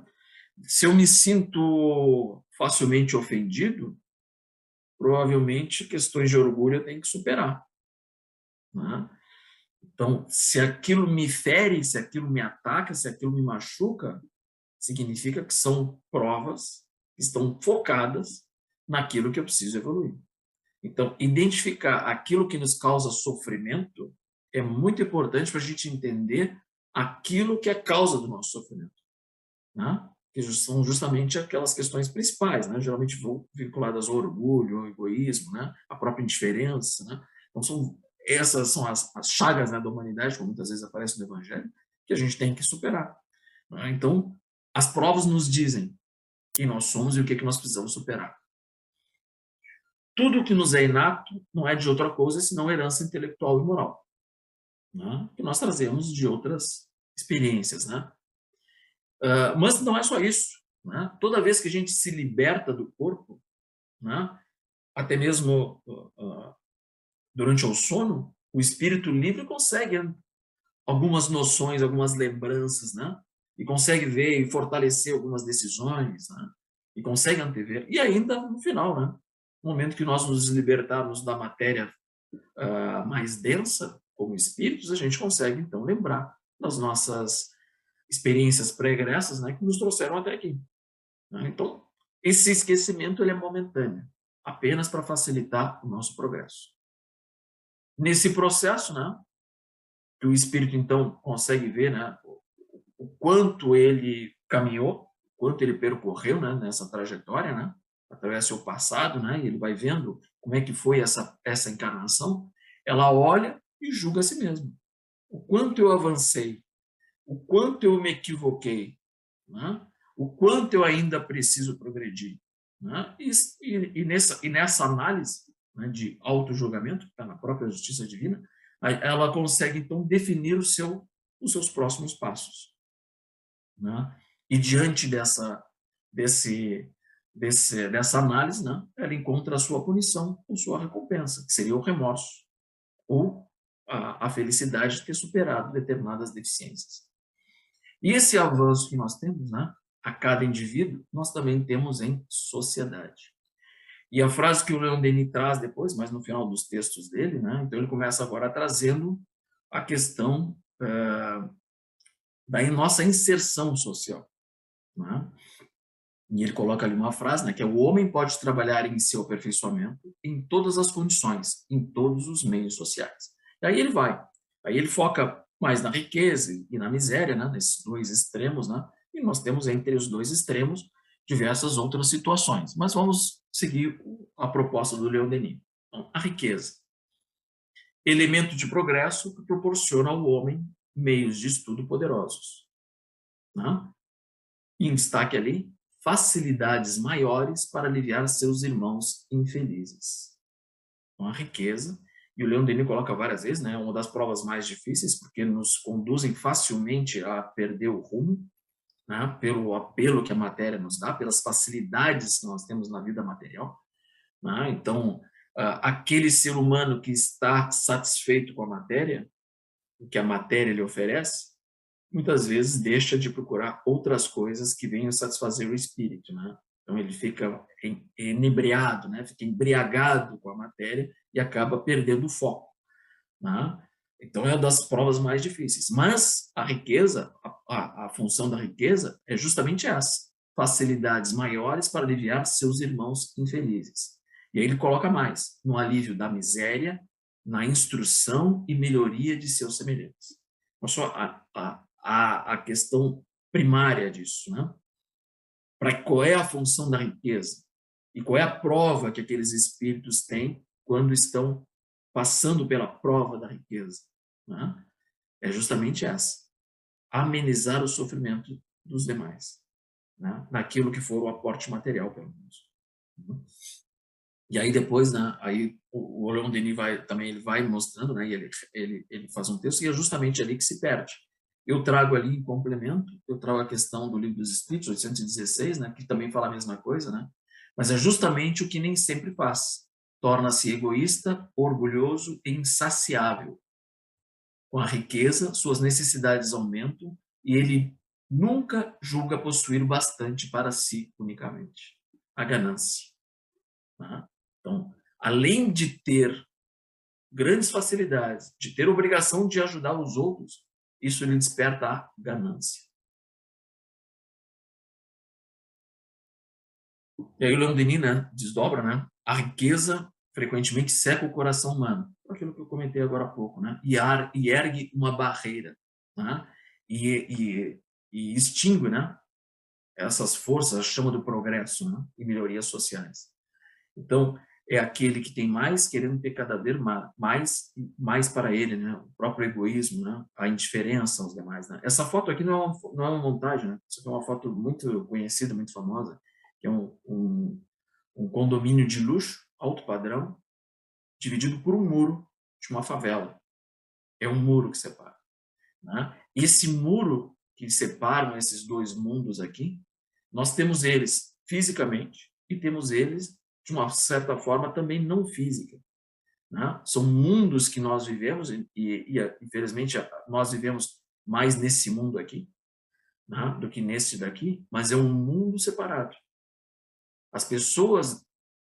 Se eu me sinto facilmente ofendido, provavelmente questões de orgulho eu tenho que superar, né? Então, se aquilo me fere, se aquilo me ataca, se aquilo me machuca, significa que são provas que estão focadas naquilo que eu preciso evoluir. Então, identificar aquilo que nos causa sofrimento é muito importante para a gente entender aquilo que é causa do nosso sofrimento, né? Que são justamente aquelas questões principais, né? Geralmente vinculadas ao orgulho, ao egoísmo, né? A própria indiferença, né? Então, essas são as chagas, né, da humanidade, como muitas vezes aparece no Evangelho, que a gente tem que superar, né? Então, as provas nos dizem quem nós somos e o que nós precisamos superar. Tudo que nos é inato não é de outra coisa senão herança intelectual e moral, né? Que nós trazemos de outras experiências, né? Mas não é só isso, né? Toda vez que a gente se liberta do corpo, né, até mesmo durante o sono, o espírito livre consegue algumas noções, algumas lembranças, né? E consegue ver e fortalecer algumas decisões, né? E consegue antever. E ainda no final, né? No momento que nós nos libertarmos da matéria mais densa, como espíritos, a gente consegue então lembrar das nossas experiências pregressas, né, que nos trouxeram até aqui, né? Então, esse esquecimento ele é momentâneo, apenas para facilitar o nosso progresso. Nesse processo, né, que o espírito então consegue ver, né, o quanto ele caminhou, o quanto ele percorreu, né, nessa trajetória, né, através do seu passado, né, e ele vai vendo como é que foi essa encarnação, ela olha e julga a si mesma. O quanto eu avancei, o quanto eu me equivoquei, né? O quanto eu ainda preciso progredir, né? E nessa análise, né, de auto-julgamento, que está na própria justiça divina, ela consegue, então, definir os seus próximos passos, né? E diante dessa análise, né, ela encontra a sua punição ou sua recompensa, que seria o remorso, ou a felicidade de ter superado determinadas deficiências. E esse avanço que nós temos, né, a cada indivíduo, nós também temos em sociedade. E a frase que o Leon Denis traz depois, mas no final dos textos dele, né, então ele começa agora trazendo a questão da nossa inserção social, né? E ele coloca ali uma frase, né, que é: o homem pode trabalhar em seu aperfeiçoamento em todas as condições, em todos os meios sociais. E aí ele foca mais na riqueza e na miséria, né, nesses dois extremos, né? E nós temos entre os dois extremos diversas outras situações. Mas vamos seguir a proposta do Leon Denis. Então, a riqueza, elemento de progresso que proporciona ao homem meios de estudo poderosos, né? E em destaque ali, facilidades maiores para aliviar seus irmãos infelizes. Então, a riqueza, e o Leon Denis coloca várias vezes, né, uma das provas mais difíceis, porque nos conduzem facilmente a perder o rumo, né, pelo apelo que a matéria nos dá, pelas facilidades que nós temos na vida material, né? Então, aquele ser humano que está satisfeito com a matéria, o que a matéria lhe oferece, muitas vezes deixa de procurar outras coisas que venham satisfazer o espírito, né? Então ele fica inebriado, né? Fica embriagado com a matéria e acaba perdendo o foco, né? Então é uma das provas mais difíceis. Mas a riqueza, a função da riqueza é justamente essa: facilidades maiores para aliviar seus irmãos infelizes. E aí ele coloca mais: no alívio da miséria, na instrução e melhoria de seus semelhantes. Olha só a questão primária disso, né? Para qual é a função da riqueza e qual é a prova que aqueles espíritos têm quando estão passando pela prova da riqueza, né? É justamente essa: amenizar o sofrimento dos demais, né? Naquilo que for o aporte material, pelo menos. E aí depois, né, aí o Leon Denis ele vai mostrando, né, e ele faz um texto, e é justamente ali que se perde. Eu trago ali em complemento, eu trago a questão do Livro dos Espíritos, 816, né, que também fala a mesma coisa, né? Mas é justamente o que nem sempre faz. Torna-se egoísta, orgulhoso e insaciável. Com a riqueza, suas necessidades aumentam e ele nunca julga possuir bastante para si unicamente. A ganância. Né? Então, além de ter grandes facilidades, de ter obrigação de ajudar os outros, isso lhe desperta a ganância. E aí o Leon Denis, né, desdobra, né? A riqueza frequentemente seca o coração humano, aquilo que eu comentei agora há pouco, né? E ergue uma barreira, né? E extingue, né? Essas forças, a chama do progresso, né? E melhorias sociais. Então, é aquele que tem mais, querendo ter cada vez mais para ele, né? O próprio egoísmo, né? A indiferença aos demais, né? Essa foto aqui não é uma montagem, né? Isso aqui é uma foto muito conhecida, muito famosa, que é um condomínio de luxo, alto padrão, dividido por um muro de uma favela. É um muro que separa, né? Esse muro que separam esses dois mundos aqui, nós temos eles fisicamente e temos eles, de uma certa forma, também não física. Né? São mundos que nós vivemos infelizmente, nós vivemos mais nesse mundo aqui, né, do que nesse daqui, mas é um mundo separado. As pessoas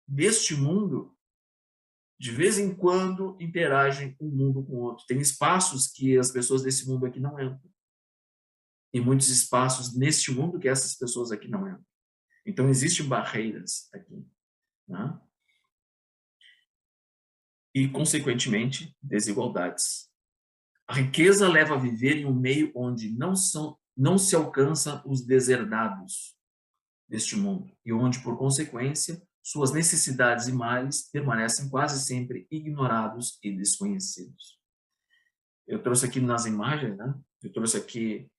deste mundo, de vez em quando, interagem um mundo com o outro. Tem espaços que as pessoas desse mundo aqui não entram. Tem muitos espaços neste mundo que essas pessoas aqui não entram. Então, existem barreiras aqui. Né? E, consequentemente, desigualdades. A riqueza leva a viver em um meio onde não se alcança os deserdados deste mundo e onde, por consequência, suas necessidades e males permanecem quase sempre ignorados e desconhecidos. Eu trouxe aqui nas imagens, né? Eu trouxe aqui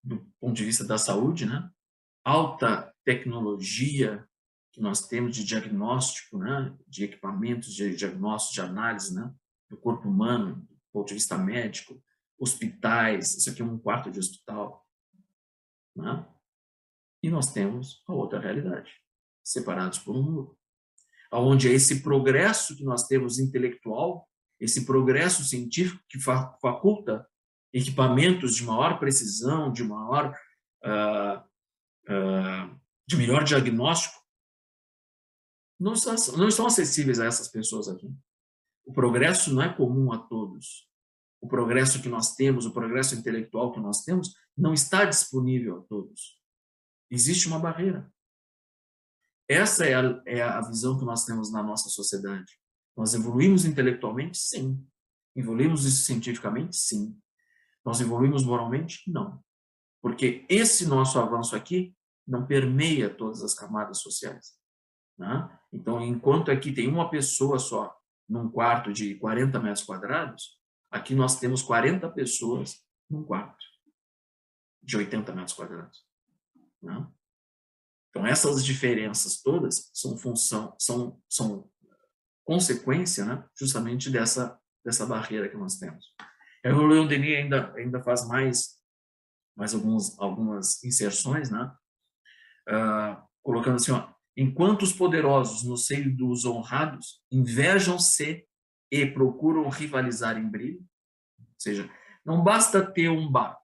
do ponto de vista da saúde, né? Alta tecnologia que nós temos de diagnóstico, né? De equipamentos de diagnóstico, de análise, né? Do corpo humano, do ponto de vista médico, hospitais, isso aqui é um quarto de hospital, né? E nós temos a outra realidade, separados por um muro, onde é esse progresso que nós temos intelectual, esse progresso científico que faculta equipamentos de maior precisão, de de melhor diagnóstico, não estão acessíveis a essas pessoas aqui. O progresso não é comum a todos. O progresso que nós temos, o progresso intelectual que nós temos, não está disponível a todos. Existe uma barreira. Essa é a visão que nós temos na nossa sociedade. Nós evoluímos intelectualmente? Sim. Evoluímos cientificamente? Sim. Nós evoluímos moralmente? Não. Porque esse nosso avanço aqui não permeia todas as camadas sociais. Né? Então, enquanto aqui tem uma pessoa só num quarto de 40 metros quadrados, aqui nós temos 40 pessoas num quarto de 80 metros quadrados. Né? Então, essas diferenças todas são consequência, né, justamente dessa barreira que nós temos. O Leon Denis ainda faz mais algumas inserções, né, colocando assim, ó, enquanto os poderosos no seio dos honrados invejam-se e procuram rivalizar em brilho, ou seja, não basta ter um barco,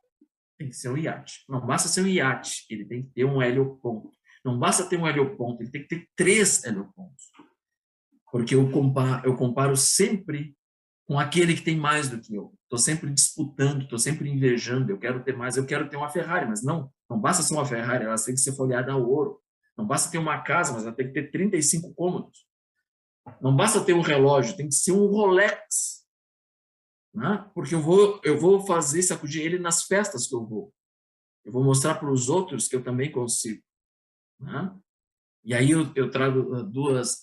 tem que ser um iate. Não basta ser um iate, ele tem que ter um helioponto. Não basta ter um helioponto, ele tem que ter 3 heliopontos. Porque eu comparo sempre com aquele que tem mais do que eu. Estou sempre disputando, estou sempre invejando, eu quero ter mais, eu quero ter uma Ferrari, mas não basta ser uma Ferrari, ela tem que ser folheada a ouro. Não basta ter uma casa, mas ela tem que ter 35 cômodos. Não basta ter um relógio, tem que ser um Rolex. Né? Porque eu vou fazer sacudir ele nas festas que eu vou. Eu vou mostrar para os outros que eu também consigo. Né? E aí eu trago duas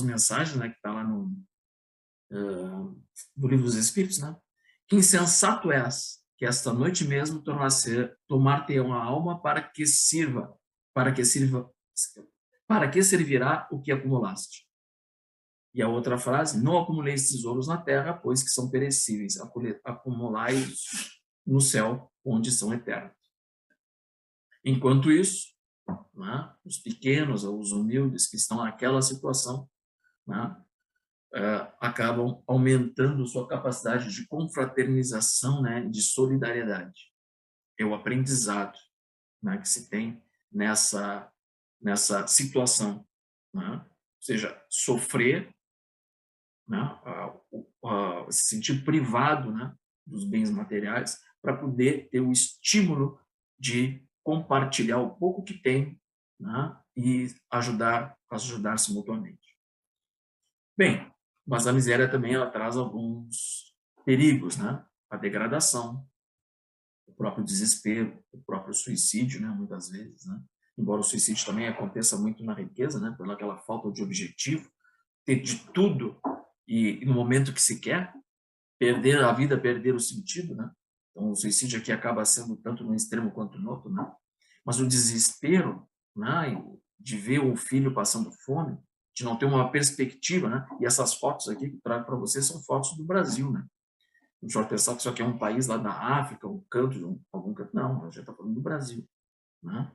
mensagens, né, que está lá no Livro dos Espíritos, né? Que insensato és, que esta noite mesmo tomar-te uma alma para que servirá o que acumulaste. E a outra frase, não acumuleis tesouros na terra, pois que são perecíveis, acumulai-os no céu, onde são eternos. Enquanto isso, né, os pequenos, os humildes que estão naquela situação, né, acabam aumentando sua capacidade de confraternização, né, de solidariedade. É o aprendizado, né, que se tem nessa situação, né? Ou seja, sofrer, né, se sentir privado, né, dos bens materiais para poder ter o estímulo de compartilhar o pouco que tem, né, e ajudar-se mutuamente. Bem, mas a miséria também ela traz alguns perigos, né? A degradação, o próprio desespero, o próprio suicídio, né? Muitas vezes, né? Embora o suicídio também aconteça muito na riqueza, né? Pela aquela falta de objetivo, ter de tudo e no momento que se quer, perder a vida, perder o sentido, né? Então o suicídio aqui acaba sendo tanto no extremo quanto no outro, né? Mas o desespero, né? De ver o filho passando fome, de não ter uma perspectiva, né? E essas fotos aqui que eu trago para vocês são fotos do Brasil, né? A gente pode pensar que isso aqui é um país lá da África, um canto de algum canto. Não, a gente está falando do Brasil, né?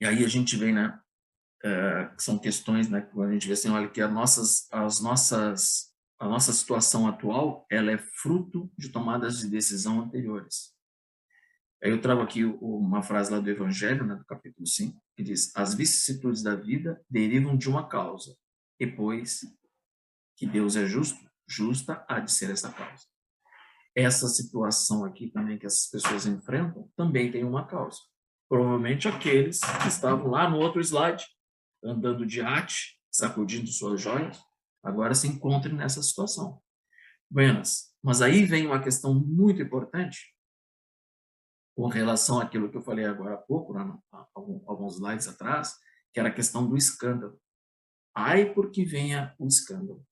E aí a gente vê, né? Que são questões, né? Que a gente vê assim, olha, que a nossa situação atual, ela é fruto de tomadas de decisão anteriores. Aí eu trago aqui uma frase lá do Evangelho, né, do capítulo 5, que diz: as vicissitudes da vida derivam de uma causa, e pois que Deus é justo, justa há de ser essa causa. Essa situação aqui também que essas pessoas enfrentam também tem uma causa. Provavelmente aqueles que estavam lá no outro slide, andando de arte, sacudindo suas joias, agora se encontrem nessa situação. Buenas, mas aí vem uma questão muito importante com relação àquilo que eu falei agora há pouco, né, alguns slides atrás, que era a questão do escândalo. Ai, porque venha o escândalo.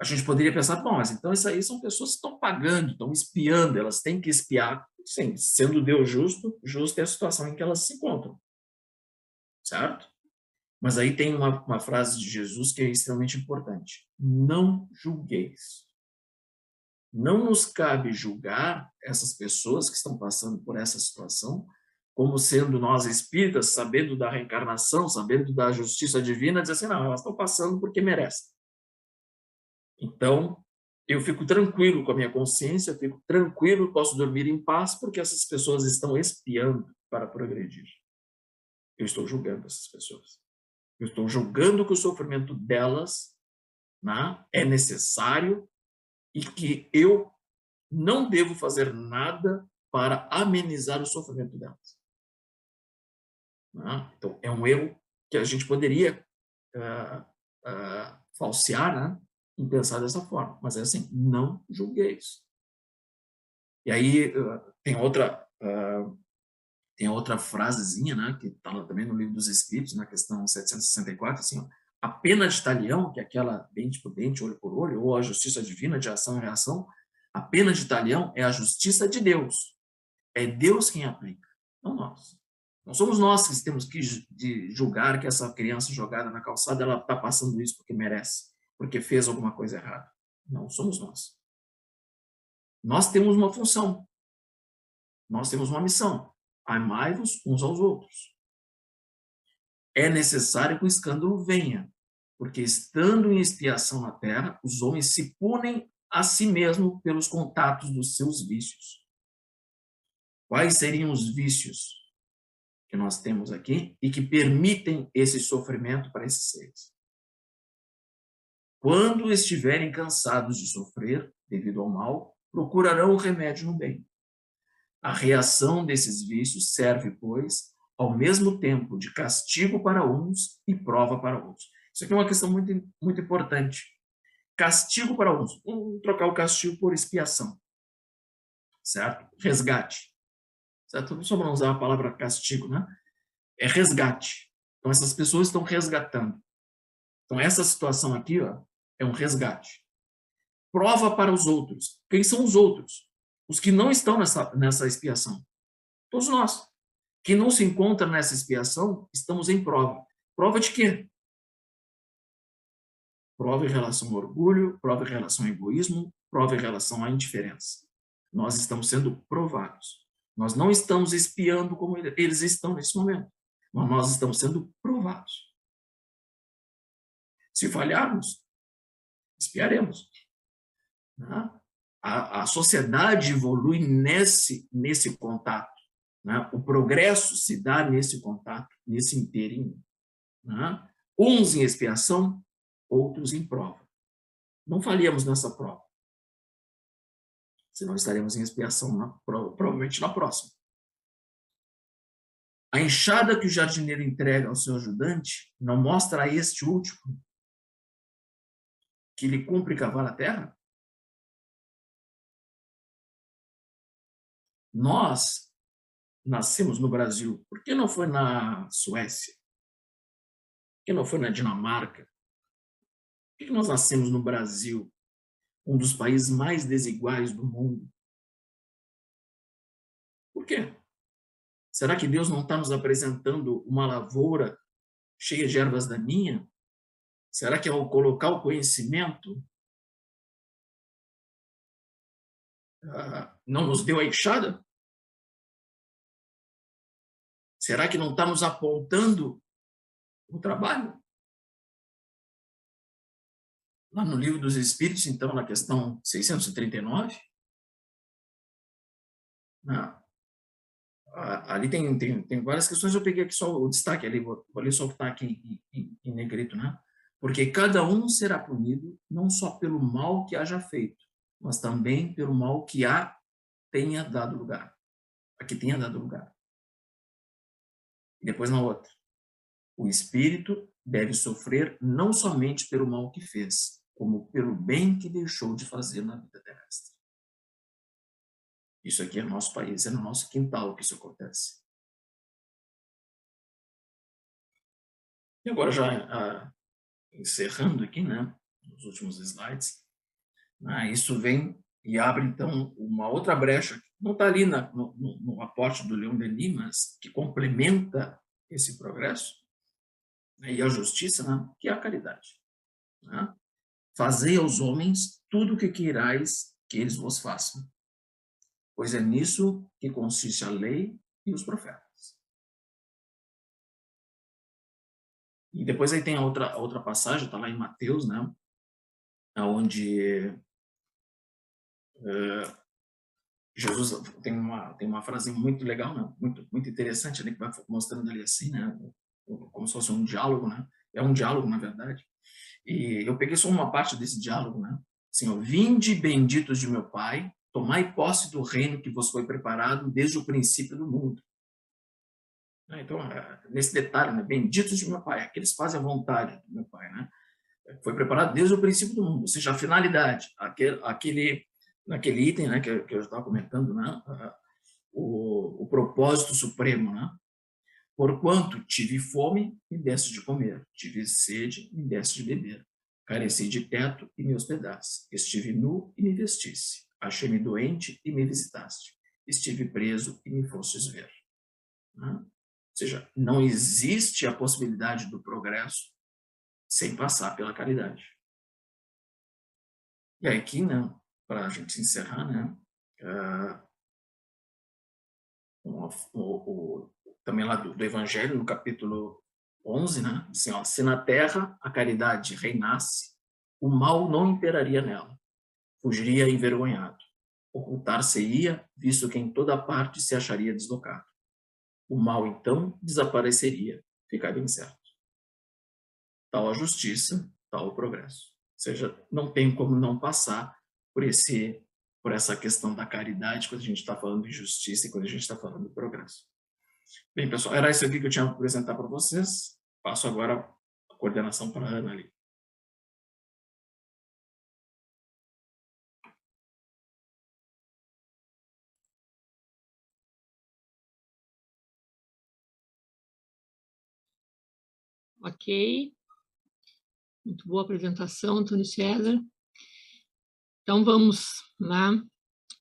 A gente poderia pensar, bom, mas então isso aí são pessoas que estão pagando, estão espiando, elas têm que espiar. Sim, sendo Deus justo, justa é a situação em que elas se encontram. Certo? Mas aí tem uma frase de Jesus que é extremamente importante. Não julgueis. Não nos cabe julgar essas pessoas que estão passando por essa situação, como sendo nós espíritas, sabendo da reencarnação, sabendo da justiça divina, dizer assim, não, elas estão passando porque merecem. Então, eu fico tranquilo com a minha consciência, eu fico tranquilo, posso dormir em paz, porque essas pessoas estão espiando para progredir. Eu estou julgando essas pessoas. Eu estou julgando que o sofrimento delas, né, é necessário e que eu não devo fazer nada para amenizar o sofrimento delas. Né? Então, é um erro que a gente poderia falsear, né, em pensar dessa forma. Mas é assim, não julgueis. E aí tem outra frasezinha, né, que está também no Livro dos Espíritos, na questão 764, assim, ó, a pena de talião, que é aquela dente por dente, olho por olho, ou a justiça divina de ação e reação, a pena de talião é a justiça de Deus. É Deus quem aplica, não nós. Não somos nós que temos que julgar que essa criança jogada na calçada ela está passando isso porque merece, porque fez alguma coisa errada. Não somos nós. Nós temos uma função. Nós temos uma missão. Amai-vos uns aos outros. É necessário que o escândalo venha, porque estando em expiação na terra, os homens se punem a si mesmos pelos contatos dos seus vícios. Quais seriam os vícios que nós temos aqui e que permitem esse sofrimento para esses seres? Quando estiverem cansados de sofrer devido ao mal, procurarão o remédio no bem. A reação desses vícios serve, pois, ao mesmo tempo de castigo para uns e prova para outros. Isso aqui é uma questão muito, muito importante. Castigo para uns. Vamos trocar o castigo por expiação. Certo? Resgate. Certo? Só para não usar a palavra castigo, né? É resgate. Então, essas pessoas estão resgatando. Então, essa situação aqui, ó, é um resgate. Prova para os outros. Quem são os outros? Os que não estão nessa expiação. Todos nós. Quem não se encontra nessa expiação, estamos em prova. Prova de quê? Prova em relação ao orgulho, prova em relação ao egoísmo, prova em relação à indiferença. Nós estamos sendo provados. Nós não estamos espiando como eles estão nesse momento, mas nós estamos sendo provados. Se falharmos, espiaremos. Né? A sociedade evolui nesse contato. Né? O progresso se dá nesse contato, nesse inteirinho. Né? Uns em expiação, outros em prova. Não falhemos nessa prova. Senão estaremos em expiação provavelmente na próxima. A enxada que o jardineiro entrega ao seu ajudante não mostra a este último que lhe cumpre cavar a terra? Nós nascemos no Brasil. Por que não foi na Suécia? Por que não foi na Dinamarca? Por que nós nascemos no Brasil, um dos países mais desiguais do mundo? Por quê? Será que Deus não está nos apresentando uma lavoura cheia de ervas daninhas? Será que ao colocar o conhecimento, não nos deu a enxada? Será que não está nos apontando o trabalho? Lá no Livro dos Espíritos, então, na questão 639, ali tem várias questões, eu peguei aqui só o destaque ali, vou ler só o que está aqui em negrito, né? Porque cada um será punido não só pelo mal que haja feito, mas também pelo mal que tenha dado lugar. A que tenha dado lugar. E depois na outra. O espírito deve sofrer não somente pelo mal que fez, como pelo bem que deixou de fazer na vida terrestre. Isso aqui é no nosso país, é no nosso quintal que isso acontece. E agora já encerrando aqui, né, nos últimos slides, isso vem e abre então uma outra brecha, que não está ali no aporte do Leon Denis, mas que complementa esse progresso, né, e a justiça, né, que é a caridade. Né? Fazei aos homens tudo o que queirais que eles vos façam, pois é nisso que consiste a lei e os profetas. E depois aí tem a outra passagem, está lá em Mateus, né, onde Jesus tem uma frase muito legal, né, muito interessante, né, que vai mostrando ali assim, né, como se fosse um diálogo, né, é um diálogo, na verdade. E eu peguei só uma parte desse diálogo, né, assim, ó, vinde benditos de meu Pai, tomai posse do reino que vos foi preparado desde o princípio do mundo. Então, nesse detalhe, né, benditos de meu Pai, aqueles que fazem a vontade do meu Pai, né, foi preparado desde o princípio do mundo, ou seja, a finalidade, naquele item, né, que eu estava comentando, né, o propósito supremo, né, porquanto tive fome, me deste de comer, tive sede, me deste de beber, careci de teto e me hospedaste, estive nu e me vestisse, achei-me doente e me visitaste, estive preso e me fostes ver. Né? Ou seja, não existe a possibilidade do progresso sem passar pela caridade. E aí aqui, né, para a gente encerrar, né, também lá do Evangelho, no capítulo 11, né, assim, ó, se na terra a caridade reinasse, o mal não imperaria nela, fugiria envergonhado, ocultar-se-ia, visto que em toda parte se acharia deslocado. O mal, então, desapareceria, fica bem certo. Tal a justiça, tal o progresso. Ou seja, não tem como não passar por essa questão da caridade quando a gente está falando de justiça e quando a gente está falando de progresso. Bem, pessoal, era isso aqui que eu tinha para apresentar para vocês. Passo agora a coordenação para a Ana ali. Ok. Muito boa apresentação, Antônio César. Então, vamos lá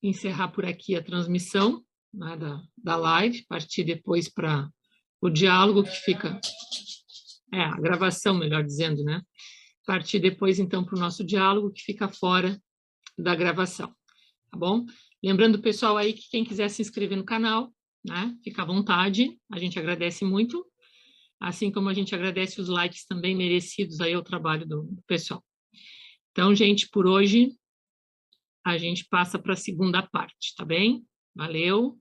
encerrar por aqui a transmissão, né, da live, partir depois para o diálogo que fica... a gravação, melhor dizendo, né? Partir depois, então, para o nosso diálogo, que fica fora da gravação, tá bom? Lembrando, pessoal, aí que quem quiser se inscrever no canal, né, fica à vontade, a gente agradece muito, assim como a gente agradece os likes também merecidos aí ao trabalho do pessoal. Então, gente, por hoje, a gente passa para a segunda parte, tá bem? Valeu!